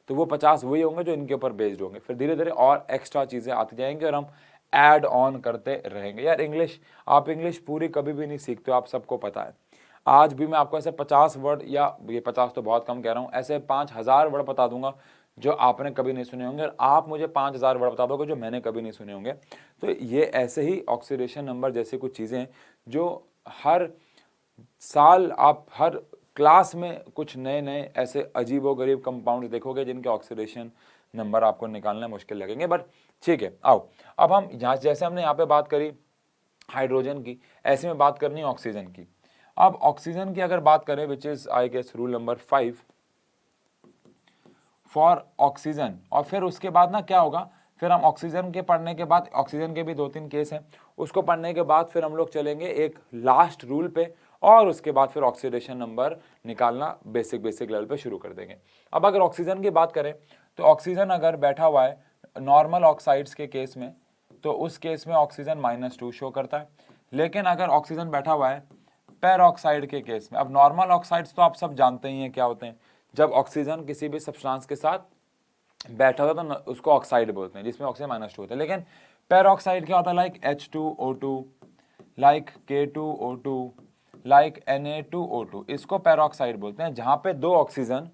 तो वो 50 वही होंगे जो इनके ऊपर बेस्ड होंगे, फिर धीरे धीरे और एक्स्ट्रा चीज़ें आती जाएंगी और हम ऐड ऑन करते रहेंगे। यार इंग्लिश, आप इंग्लिश पूरी कभी भी नहीं सीखते हो, आप सबको पता है। आज भी मैं आपको ऐसे 50 वर्ड, या ये 50 तो बहुत कम कह रहा हूँ, ऐसे 5000 वर्ड बता दूंगा जो आपने कभी नहीं सुने होंगे, और आप मुझे 5000 वर्ड बता दोगे जो मैंने कभी नहीं सुने होंगे। तो ये ऐसे ही ऑक्सीडेशन नंबर जैसी कुछ चीज़ें हैं जो हर साल आप हर क्लास में कुछ नए नए ऐसे अजीबोगरीब कंपाउंड देखोगे जिनके ऑक्सीडेशन नंबर आपको निकालना मुश्किल लगेंगे। बट ठीक है, आओ अब हम यहाँ, जैसे हमने यहाँ पे बात करी हाइड्रोजन की, ऐसे में बात करनी है ऑक्सीजन की। अब ऑक्सीजन की अगर बात करें, which is I guess rule number 5 for oxygen, और फिर उसके बाद ना क्या होगा, फिर हम ऑक्सीजन के पढ़ने के बाद, ऑक्सीजन के भी 2-3 केस हैं, उसको पढ़ने के बाद फिर हम लोग चलेंगे एक लास्ट रूल पे, और उसके बाद फिर ऑक्सीडेशन नंबर निकालना बेसिक लेवल पे शुरू कर देंगे। अब अगर ऑक्सीजन की बात करें तो ऑक्सीजन अगर बैठा हुआ है नॉर्मल ऑक्साइड्स के केस में, तो उस केस में ऑक्सीजन -2 शो करता है। लेकिन अगर ऑक्सीजन बैठा हुआ है पेरोक्साइड के केस में, अब नॉर्मल ऑक्साइड्स तो आप सब जानते ही हैं क्या होते हैं, जब ऑक्सीजन किसी भी सब्सटेंस के साथ बैठा होता है तो उसको ऑक्साइड बोलते हैं, जिसमें ऑक्सीजन -2 होता है। लेकिन पेरोक्साइड क्या होता है, like H2O2, like K2O2, like Na2O2, इसको पेरोक्साइड बोलते हैं। जहां पे दो ऑक्सीजन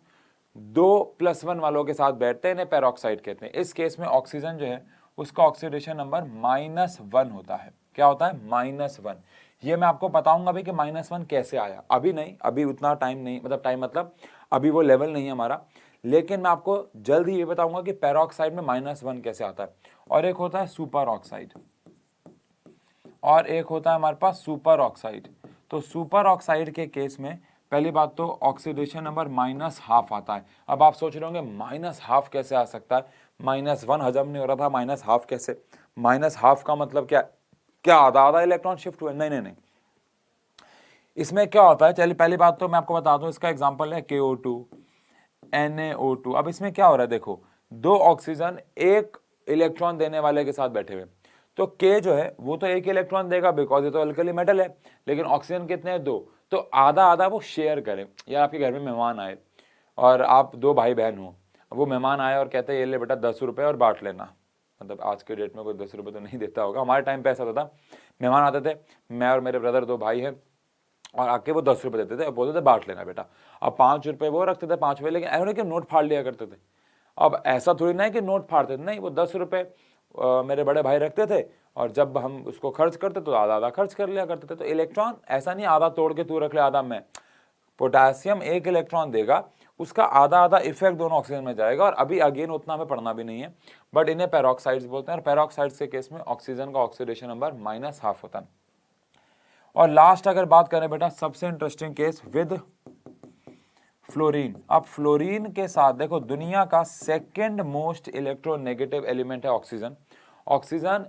2+1 वालों के साथ बैठते हैं, इन्हें पेरोक्साइड कहते हैं। इस केस में ऑक्सीजन जो है उसका ऑक्सीडेशन नंबर -1 होता है। क्या होता है, -1। ये मैं आपको बताऊंगा भी कि -1 कैसे आया, अभी नहीं, अभी उतना टाइम नहीं, मतलब टाइम मतलब अभी वो लेवल नहीं है हमारा। लेकिन मैं आपको जल्द ही ये बताऊंगा कि पेरोक्साइड में -1 कैसे आता है। और एक होता है सुपर ऑक्साइड, और एक होता है हमारे पास सुपर ऑक्साइड। तो सुपर ऑक्साइड के केस में पहली बात तो ऑक्सीडेशन नंबर -1/2 आता है। अब आप सोच रहे होंगे -1/2 कैसे आ सकता है, -1 हजम नहीं हो रहा था, -1/2 कैसे, -1/2 का मतलब क्या, क्या आधा आधा इलेक्ट्रॉन शिफ्ट हुए? नहीं नहीं नहीं, इसमें क्या होता है, चलिए पहली बात तो मैं आपको बता दूं, इसका एग्जांपल है KO2 NaO2। अब इसमें क्या हो रहा है, देखो दो ऑक्सीजन एक इलेक्ट्रॉन देने वाले के साथ बैठे हुए, तो K जो है वो तो एक इलेक्ट्रॉन देगा बिकॉज ये तो अल्कली मेटल है, लेकिन ऑक्सीजन कितने हैं, 2, तो आधा आधा वो शेयर करें। या आपके घर में मेहमान आए और आप 2 भाई बहन हो, वो मेहमान आए और कहते हैं ये ले बेटा 10 रुपये और बांट लेना, मतलब आज के डेट में कोई 10 रुपये तो नहीं देता होगा, हमारे टाइम पे ऐसा होता था, मेहमान आते थे, मैं और मेरे ब्रदर 2 भाई हैं, और आके वो 10 रुपये देते थे और बोलते थे बांट लेना बेटा। अब 5 रुपये वो रखते थे, 5 रुपये, लेकिन ऐसा नहीं कि नोट फाड़ लिया करते थे। अब ऐसा थोड़ी ना है कि नोट फाड़ते थे, नहीं, वो 10 रुपये मेरे बड़े भाई रखते थे, और जब हम उसको खर्च करते तो आधा आधा खर्च कर लिया करते थे। तो इलेक्ट्रॉन ऐसा नहीं आधा तोड़ के तू रख ले आधा मैं, पोटेशियम एक इलेक्ट्रॉन देगा, उसका आधा आधा इफेक्ट दोनों ऑक्सीजन में जाएगा। और अभी अगेन उतना हमें पढ़ना भी नहीं है, बट इन्हें पेरोक्साइड्स बोलते हैं, और पेरोक्साइड्स के केस में ऑक्सीजन का ऑक्सीडेशन नंबर -1/2 होता है। और लास्ट अगर बात करें बेटा, सबसे इंटरेस्टिंग केस विद फ्लोरीन। अब फ्लोरीन के साथ देखो, दुनिया का सेकंड मोस्ट इलेक्ट्रोनेगेटिव एलिमेंट है oxygen. Oxygen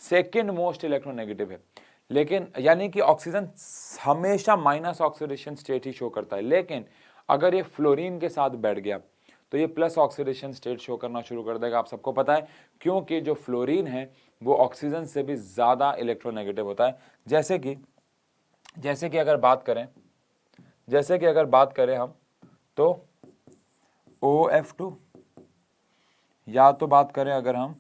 second most electronegative है, लेकिन यानी कि ऑक्सीजन हमेशा माइनस ऑक्सीडेशन स्टेट ही शो करता है, लेकिन अगर ये फ्लोरीन के साथ बैठ गया तो ये प्लस ऑक्सीडेशन स्टेट शो करना शुरू कर देगा। आप सबको पता है, क्योंकि जो फ्लोरीन है वो ऑक्सीजन से भी ज्यादा इलेक्ट्रोनेगेटिव होता है। जैसे कि अगर बात करें हम, तो OF2, या तो बात करें अगर हम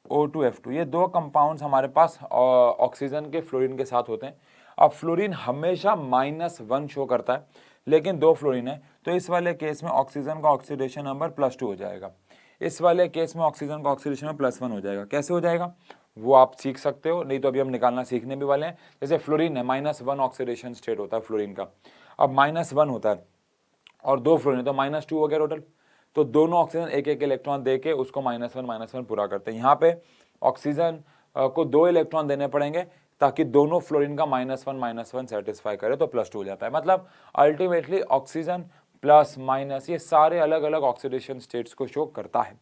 O2F2, ये 2 कंपाउंड्स हमारे पास ऑक्सीजन के फ्लोरीन के साथ होते हैं। अब फ्लोरीन हमेशा -1 शो करता है, लेकिन 2 फ्लोरीन है, तो इस वाले केस में ऑक्सीजन का ऑक्सीडेशन नंबर +2 हो जाएगा। इस वाले केस में ऑक्सीजन का ऑक्सीडेशन नंबर +1 हो जाएगा। कैसे हो जाएगा वो आप सीख सकते हो, नहीं तो अभी हम निकालना सीखने भी वाले हैं। जैसे फ्लोरीन है, -1 ऑक्सीडेशन स्टेट होता है फ्लोरीन का, अब -1 होता है और 2 फ्लोरीन है तो -2 हो गया टोटल। तो दोनों ऑक्सीजन एक एक इलेक्ट्रॉन देके उसको -1 पूरा करते हैं। यहाँ पे ऑक्सीजन को 2 इलेक्ट्रॉन देने पड़ेंगे ताकि दोनों फ्लोरीन का -1 सेटिस्फाई करे, तो +2 हो जाता है। मतलब अल्टीमेटली ऑक्सीजन प्लस माइनस ये सारे अलग अलग ऑक्सीडेशन स्टेट्स को शो करता है।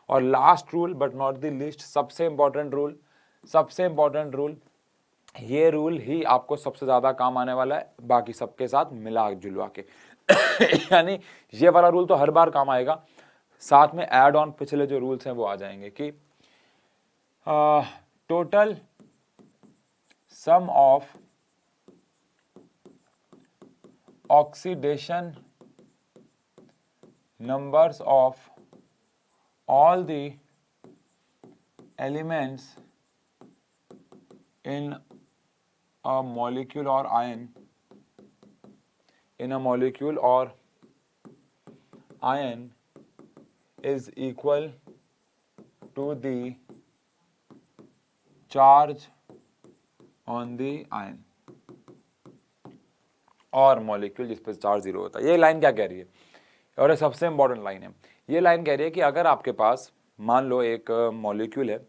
और last rule but not the least, सबसे इंपॉर्टेंट रूल, ये रूल ही आपको सबसे ज्यादा काम आने वाला है बाकी सबके साथ मिला जुलवा के यानी ये वाला रूल तो हर बार काम आएगा, साथ में ऐड ऑन पिछले जो रूल्स हैं वो आ जाएंगे कि total sum of oxidation numbers of all the elements in a molecule or ion is equal to the charge on the ion और मॉलिक्यूल जिस पर चार्ज 0 होता है। ये लाइन क्या कह रही है, और ये सबसे इंपॉर्टेंट लाइन है। ये लाइन कह रही है कि अगर आपके पास मान लो एक मॉलिक्यूल है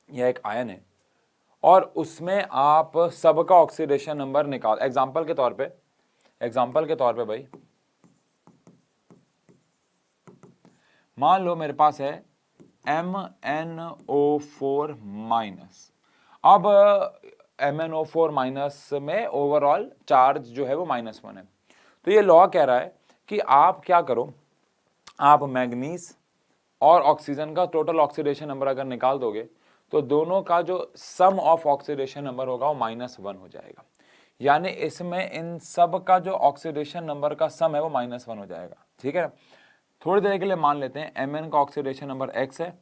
या एक आयन है और उसमें आप सबका ऑक्सीडेशन नंबर निकाल, एग्जांपल के तौर पे भाई मान लो मेरे पास है MnO4-। अब MnO4- में ओवरऑल चार्ज जो है वो -1 है। तो ये लॉ कह रहा है कि आप क्या करो, आप मैग्नीज और ऑक्सीजन का टोटल ऑक्सीडेशन नंबर अगर निकाल दोगे तो दोनों का जो सम ऑफ ऑक्सीडेशन नंबर होगा वो -1 हो जाएगा। यानी इसमें इन सब का जो ऑक्सीडेशन नंबर का सम है वो -1 हो जाएगा। ठीक है, थोड़ी देर के लिए मान लेते हैं Mn का ऑक्सीडेशन नंबर x है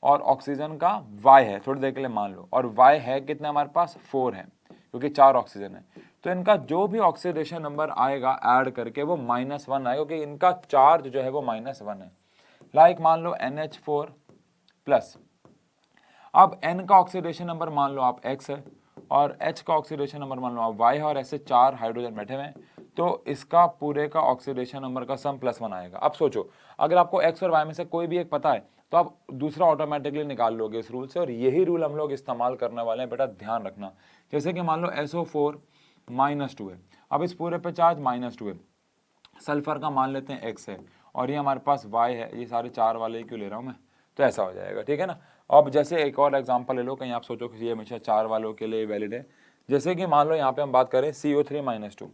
और ऑक्सीजन का y है, थोड़ी देर के लिए मान लो, और y है कितना हमारे पास 4 है क्योंकि 4 ऑक्सीजन है। तो इनका जो भी ऑक्सीडेशन नंबर आएगा ऐड करके वो -1 आएगा क्योंकि इनका चार्ज जो है वो -1 है। लाइक मान लो NH4 प्लस, अब N का ऑक्सीडेशन नंबर मान लो आप x है और H का ऑक्सीडेशन नंबर मान लो आप y है और ऐसे 4 हाइड्रोजन बैठे हुए हैं, तो इसका पूरे का ऑक्सीडेशन नंबर का सम +1 आएगा। अब सोचो, अगर आपको x और y में से कोई भी एक पता है तो आप दूसरा ऑटोमेटिकली निकाल लोगे इस रूल से, और यही रूल हम लोग इस्तेमाल करने वाले हैं। बेटा ध्यान रखना, जैसे कि मान लो SO4 -2 है, अब इस पूरे पे चार्ज -2 है, सल्फर का मान लेते हैं x है, और ये हमारे पास y है, ये सारे 4 वाले क्यों ले रहा हूँ मैं, तो ऐसा हो जाएगा, ठीक है ना। अब जैसे एक और एग्जांपल ले लो, कहीं आप सोचो कि ये हमेशा 4 वालों के लिए वैलिड है। जैसे कि मान लो यहाँ पे हम बात करें CO3 -2,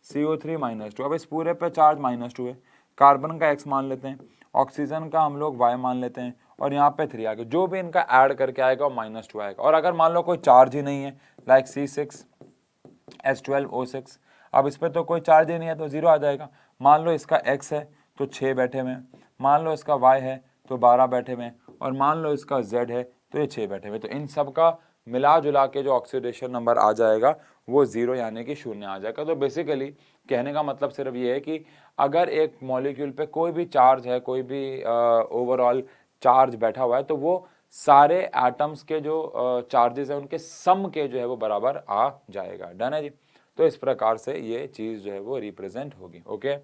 CO3 -2, अब इस पूरे पे चार्ज -2 है, कार्बन का x मान लेते हैं, ऑक्सीजन का हम लोग y मान लेते हैं, और यहाँ पे 3 आ गया, जो भी इनका ऐड करके आएगा वो -2 आएगा। और अगर मान लो कोई चार्ज ही नहीं है, लाइक C6H12O6, अब इस पर तो कोई चार्ज ही नहीं है तो 0 आ जाएगा। मान लो इसका x है तो 6 बैठे हुए हैं, मान लो इसका y है तो 12 बैठे हुए हैं, और मान लो इसका z है तो ये 6 बैठे हुए। तो इन सब का मिला जुला के जो ऑक्सीडेशन नंबर आ जाएगा वो 0 यानी कि 0 आ जाएगा। तो बेसिकली कहने का मतलब सिर्फ ये है कि अगर एक मॉलिक्यूल पे कोई भी चार्ज है, कोई भी ओवरऑल चार्ज बैठा हुआ है, तो वो सारे एटम्स के जो चार्जेस है उनके सम के जो है वो बराबर आ जाएगा। डन है जी। तो इस प्रकार से ये चीज़ जो है वो रिप्रेजेंट होगी। ओके,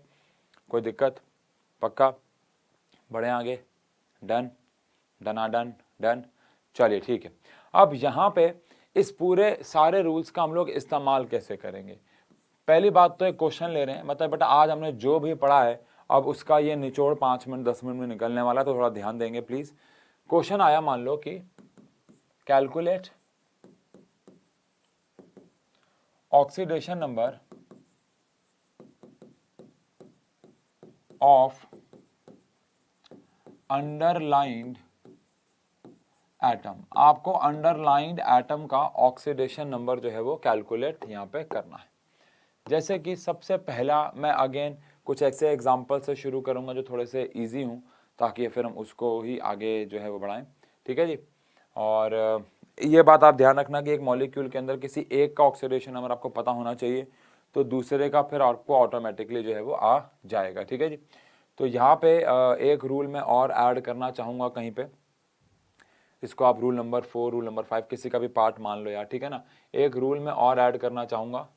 कोई दिक्कत? पक्का? बढ़े आगे? डन? डन? डन? चलिए ठीक है। अब यहाँ पे इस पूरे सारे रूल्स का हम लोग इस्तेमाल कैसे करेंगे? पहली बात तो एक क्वेश्चन ले रहे हैं, मतलब बेटा आज हमने जो भी पढ़ा है अब उसका ये निचोड़ 5 मिनट 10 मिनट में निकलने वाला है, तो थोड़ा ध्यान देंगे प्लीज। क्वेश्चन आया, मान लो कि calculate oxidation number of underlined atom. आपको अंडरलाइंड एटम का ऑक्सीडेशन नंबर जो है वो कैलकुलेट यहाँ पे करना है। जैसे कि सबसे पहला मैं अगेन कुछ ऐसे एग्जाम्पल से शुरू करूंगा जो थोड़े से इजी हूँ, ताकि फिर हम उसको ही आगे जो है वो बढ़ाएं, ठीक है जी। और ये बात आप ध्यान रखना कि एक मॉलिक्यूल के अंदर किसी एक का ऑक्सीडेशन नंबर आपको पता होना चाहिए, तो दूसरे का फिर आपको ऑटोमेटिकली जो है वो आ जाएगा, ठीक है जी। तो यहाँ पे एक रूल मैं और ऐड करना चाहूँगा कहीं पे, इसको आप रूल नंबर 4, रूल नंबर 5 किसी का भी पार्ट मान लो यार, ठीक है ना। एक रूल मैं और ऐड करना चाहूँगा,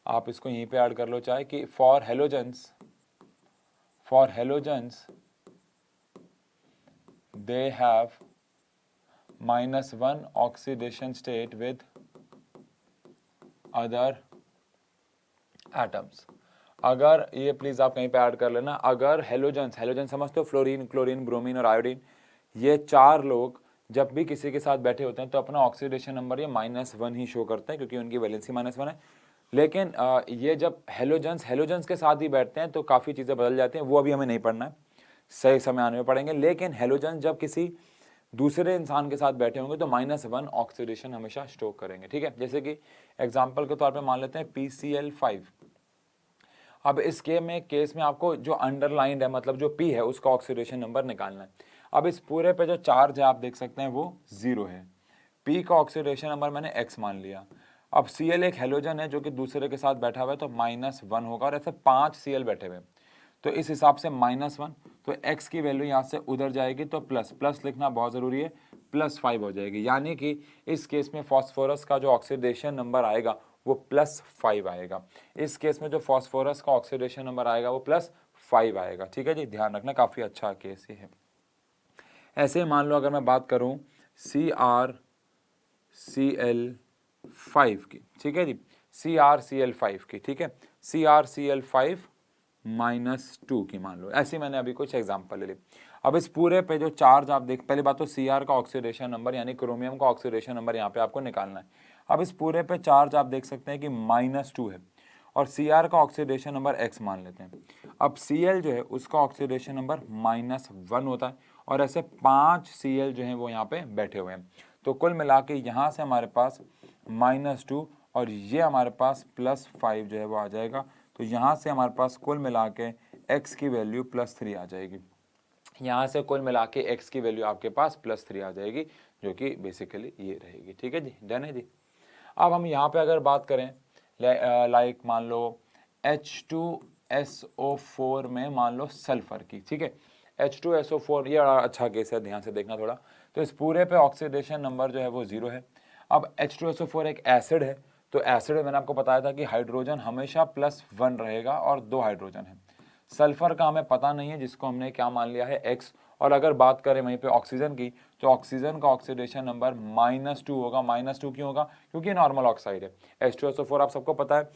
आप इसको यहीं पे ऐड कर लो चाहे, कि for halogens they have -1 oxidation state with other atoms. अगर ये प्लीज आप कहीं पे ऐड कर लेना, अगर हेलोजन समझते हो, फ्लोरीन, क्लोरीन, ब्रोमीन और आयोडीन, ये 4 लोग जब भी किसी के साथ बैठे होते हैं तो अपना ऑक्सीडेशन नंबर ये -1 ही शो करते हैं, क्योंकि उनकी वैलेंसी -1 है। लेकिन ये जब हेलोजेंस के साथ ही बैठते हैं तो काफ़ी चीज़ें बदल जाती हैं, वो अभी हमें नहीं पढ़ना है, सही समय आने में पढ़ेंगे। लेकिन हेलोजेंस जब किसी दूसरे इंसान के साथ बैठे होंगे तो -1 ऑक्सीडेशन हमेशा स्टोक करेंगे, ठीक है। जैसे कि एग्जाम्पल के तौर पर मान लेते हैं PCl5। अब इस केस में आपको जो अंडरलाइंड है, मतलब जो P है, उसका ऑक्सीडेशन नंबर निकालना है। अब इस पूरे पे जो चार्ज है आप देख सकते हैं वो 0 है, P का ऑक्सीडेशन नंबर मैंने x मान लिया। अब Cl एक हेलोजन है जो कि दूसरे के साथ बैठा हुआ है, तो -1 होगा, और ऐसे 5 Cl बैठे हुए, तो इस हिसाब से -1, तो x की वैल्यू यहाँ से उधर जाएगी, तो प्लस लिखना बहुत ज़रूरी है, +5 हो जाएगी। यानी कि इस केस में फॉस्फोरस का जो ऑक्सीडेशन नंबर आएगा वो +5 आएगा। इस केस में जो फॉस्फोरस का ऑक्सीडेशन नंबर आएगा वो +5 आएगा, ठीक है जी। ध्यान रखना, काफ़ी अच्छा केस ये है। ऐसे ही मान लो अगर मैं बात करूं CrCl5 की, ठीक है जी, CrCl5 की, ठीक है, CrCl5 -2 की मान लो, ऐसी मैंने अभी कुछ एग्जांपल ले ली। अब इस पूरे पे जो चार्ज आप देख, पहली बात तो Cr का ऑक्सीडेशन नंबर यानी क्रोमियम का ऑक्सीडेशन नंबर यहाँ पे आपको निकालना है। अब इस पूरे पे चार्ज आप देख सकते हैं कि -2 है, और Cr का ऑक्सीडेशन नंबर x मान लेते हैं। अब Cl जो है उसका ऑक्सीडेशन नंबर -1 होता है, और ऐसे 5 Cl जो हैं वो यहाँ पे बैठे हुए हैं। तो कुल मिला के यहाँ से हमारे पास -2 और ये हमारे पास +5 जो है वो आ जाएगा। तो यहाँ से हमारे पास कुल मिला के x की वैल्यू +3 आ जाएगी। यहाँ से कुल मिला के x की वैल्यू आपके पास +3 आ जाएगी, जो कि बेसिकली ये रहेगी, ठीक है जी। डन है जी। अब हम यहाँ पे अगर बात करें लाइक मान लो H2SO4 में मान लो सल्फर की, ठीक है, H2SO4 ये अच्छा केस है, ध्यान से देखना थोड़ा। तो इस पूरे पे ऑक्सीडेशन नंबर जो है वो 0 है। अब H2SO4 एक एसिड है, तो एसिड में मैंने आपको बताया था कि हाइड्रोजन हमेशा +1 रहेगा और 2 हाइड्रोजन है। सल्फर का हमें पता नहीं है, जिसको हमने क्या मान लिया है X। और अगर बात करें वहीं पे ऑक्सीजन की, तो ऑक्सीजन का ऑक्सीडेशन नंबर -2 होगा। -2 क्यों होगा? क्योंकि नॉर्मल ऑक्साइड है। H2SO4 आप सबको पता है,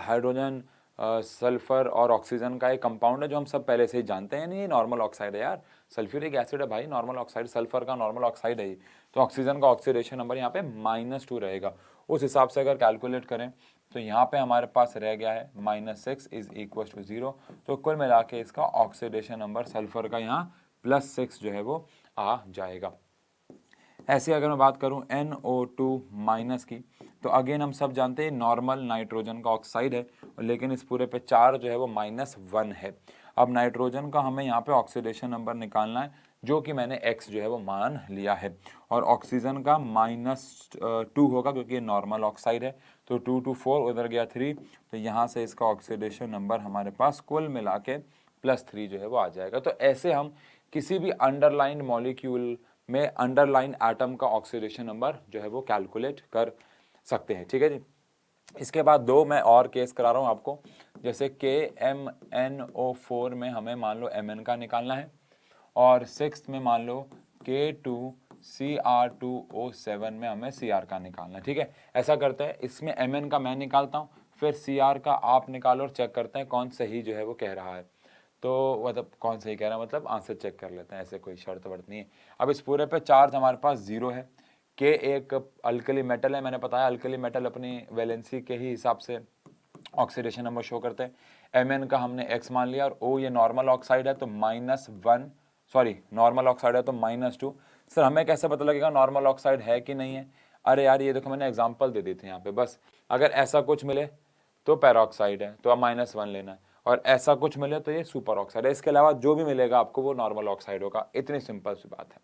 हाइड्रोजन, सल्फर और ऑक्सीजन का एक कंपाउंड है जो हम सब पहले से ही जानते हैं। नहीं, ये नॉर्मल ऑक्साइड है यार, सल्फ्यूरिक एसिड है भाई, नॉर्मल ऑक्साइड, सल्फर का नॉर्मल ऑक्साइड है ये। तो ऑक्सीजन का ऑक्सीडेशन नंबर यहाँ पे -2 रहेगा। उस हिसाब से अगर कैलकुलेट करें तो यहाँ पे हमारे पास रह गया है -6 = 0। तो कुल मिला के इसका ऑक्सीडेशन नंबर सल्फर का यहाँ +6 जो है वो आ जाएगा। ऐसे अगर मैं बात करूं NO2- की, तो अगेन हम सब जानते हैं नॉर्मल नाइट्रोजन का ऑक्साइड है, लेकिन इस पूरे पे चार्ज जो है वो -1 है। अब नाइट्रोजन का हमें यहाँ पे ऑक्सीडेशन नंबर निकालना है, जो कि मैंने X जो है वो मान लिया है। और ऑक्सीजन का -2 होगा क्योंकि ये नॉर्मल ऑक्साइड है। तो 2 to 4 उधर गया 3, तो यहाँ से इसका ऑक्सीडेशन नंबर हमारे पास कुल मिला के +3 जो है वो आ जाएगा। तो ऐसे हम किसी भी अंडरलाइन मॉलिक्यूल में अंडरलाइन एटम का ऑक्सीडेशन नंबर जो है वो कैलकुलेट कर सकते हैं। ठीक है जी। इसके बाद 2 मैं और केस करा रहा हूँ आपको। जैसे KMnO4 में हमें मान लो Mn का निकालना है, और 6 में मान लो K2Cr2O7 में हमें Cr का निकालना है। ठीक है, ऐसा करते हैं, इसमें Mn का मैं निकालता हूँ, फिर Cr का आप निकालो और चेक करते हैं कौन सही जो है वो कह रहा है। तो मतलब कौन सही कह रहा है, मतलब आंसर चेक कर लेते हैं, ऐसे कोई शर्त वर्त नहीं है। अब इस पूरे पे चार्ज हमारे पास 0 है। के एक अल्कली मेटल है, मैंने बताया अल्कली मेटल अपनी वैलेंसी के ही हिसाब से ऑक्सीडेशन नंबर शो करते हैं। Mn का हमने X मान लिया, और O ये नॉर्मल ऑक्साइड है तो -1, सॉरी नॉर्मल ऑक्साइड है तो -2। सर हमें कैसे पता लगेगा नॉर्मल ऑक्साइड है कि नहीं है? अरे यार ये देखो मैंने एग्जांपल दे दी थी यहाँ पे, बस अगर ऐसा कुछ मिले तो पैराऑक्साइड है तो अब -1 लेना है, और ऐसा कुछ मिले तो ये सुपर ऑक्साइड है। इसके अलावा जो भी मिलेगा आपको वो नॉर्मल ऑक्साइड होगा। इतनी सिंपल सी बात है।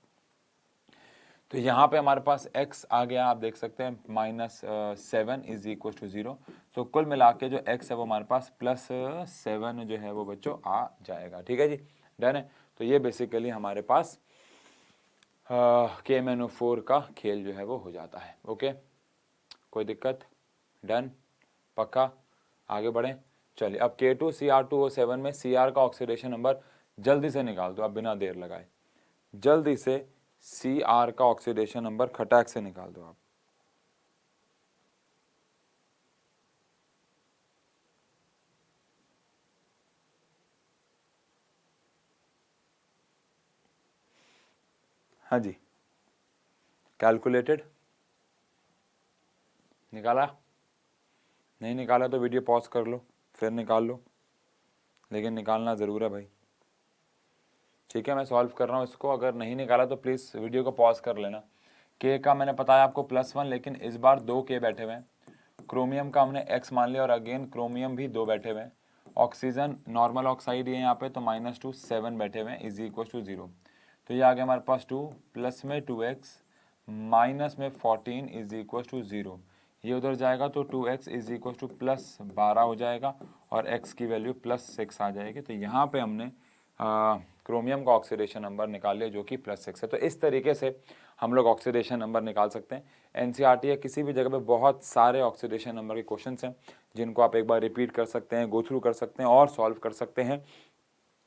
तो यहाँ पे हमारे पास x आ गया, आप देख सकते हैं -7 = 0। तो कुल मिला के जो x है वो हमारे पास +7 जो है वो बच्चों आ जाएगा। ठीक है जी, डन है। तो ये बेसिकली हमारे पास KMnO4 का खेल जो है वो हो जाता है। ओके, कोई दिक्कत? डन, पक्का, आगे बढ़ें। चलिए अब K2Cr2O7 में Cr का ऑक्सीडेशन नंबर जल्दी से निकाल दो आप, बिना देर लगाए। जल्दी से Cr का ऑक्सीडेशन नंबर खटाक से निकाल दो आप। हाँ जी, कैलकुलेटेड निकाला? नहीं निकाला तो वीडियो पॉज कर लो, फिर निकाल लो, लेकिन निकालना ज़रूर है भाई। ठीक है, मैं सॉल्व कर रहा हूँ इसको, अगर नहीं निकाला तो प्लीज़ वीडियो को पॉज कर लेना। K का मैंने बताया आपको +1, लेकिन इस बार 2 K बैठे हुए हैं। क्रोमियम का हमने X मान लिया, और अगेन क्रोमियम भी 2 बैठे हुए हैं। ऑक्सीजन नॉर्मल ऑक्साइड है यहाँ पे, तो -2 7 बैठे हुए हैं = 0। तो ये आ गया हमारे पास 2, प्लस में 2x, माइनस में 14 = 0। ये उधर जाएगा तो 2x = +12 हो जाएगा, और x की वैल्यू +6 आ जाएगी। तो यहाँ पे हमने क्रोमियम का ऑक्सीडेशन नंबर निकाल लिया जो कि +6 है। तो इस तरीके से हम लोग ऑक्सीडेशन नंबर निकाल सकते हैं। एनसीईआरटी या किसी भी जगह पे बहुत सारे ऑक्सीडेशन नंबर के क्वेश्चंस हैं, जिनको आप एक बार रिपीट कर सकते हैं, गो थ्रू कर सकते हैं और सॉल्व कर सकते हैं,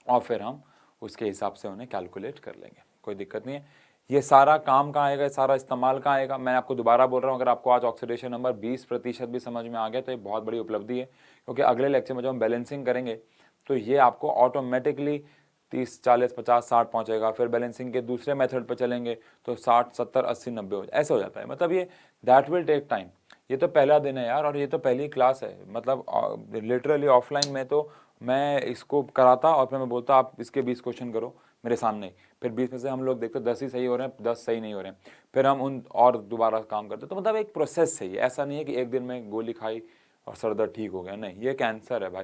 और फिर हम उसके हिसाब से उन्हें कैलकुलेट कर लेंगे। कोई दिक्कत नहीं है। ये सारा काम कहाँ आएगा, सारा इस्तेमाल कहाँ आएगा? मैं आपको दोबारा बोल रहा हूँ, अगर आपको आज ऑक्सीडेशन नंबर 20% भी समझ में आ गया तो ये बहुत बड़ी उपलब्धि है, क्योंकि अगले लेक्चर में जब हम बैलेंसिंग करेंगे तो ये आपको ऑटोमेटिकली 30, 40, 50, 60 पहुंचेगा। फिर बैलेंसिंग के दूसरे मेथड पर चलेंगे तो 60, 70, 80, 90 ऐसे हो जाता है। मतलब ये दैट विल टेक टाइम। ये तो पहला दिन है यार, और ये तो पहली क्लास है। मतलब लिटरली ऑफलाइन में तो मैं इसको कराता और फिर मैं बोलता आप इसके 20 क्वेश्चन करो मेरे सामने, फिर 20 में से हम लोग देखते 10 ही सही हो रहे हैं, 10 सही नहीं हो रहे हैं, फिर हम उन और दोबारा काम करते। तो मतलब एक प्रोसेस है ये, ऐसा नहीं है कि एक दिन में गोली खाई और सर दर्द ठीक हो गया। नहीं, ये कैंसर है भाई।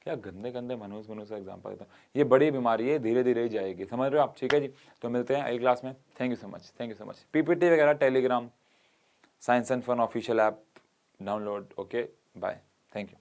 क्या गंदे गंदे मनुष्य एग्जाम्पल देता हूँ। ये बड़ी बीमारी है, धीरे धीरे ही जाएगी, समझ रहे हो आप? ठीक है जी, तो मिलते हैं अगली क्लास में। Thank you so much, thank you so much. PPT वगैरह Telegram science and fun official app download. Okay, bye, thank you.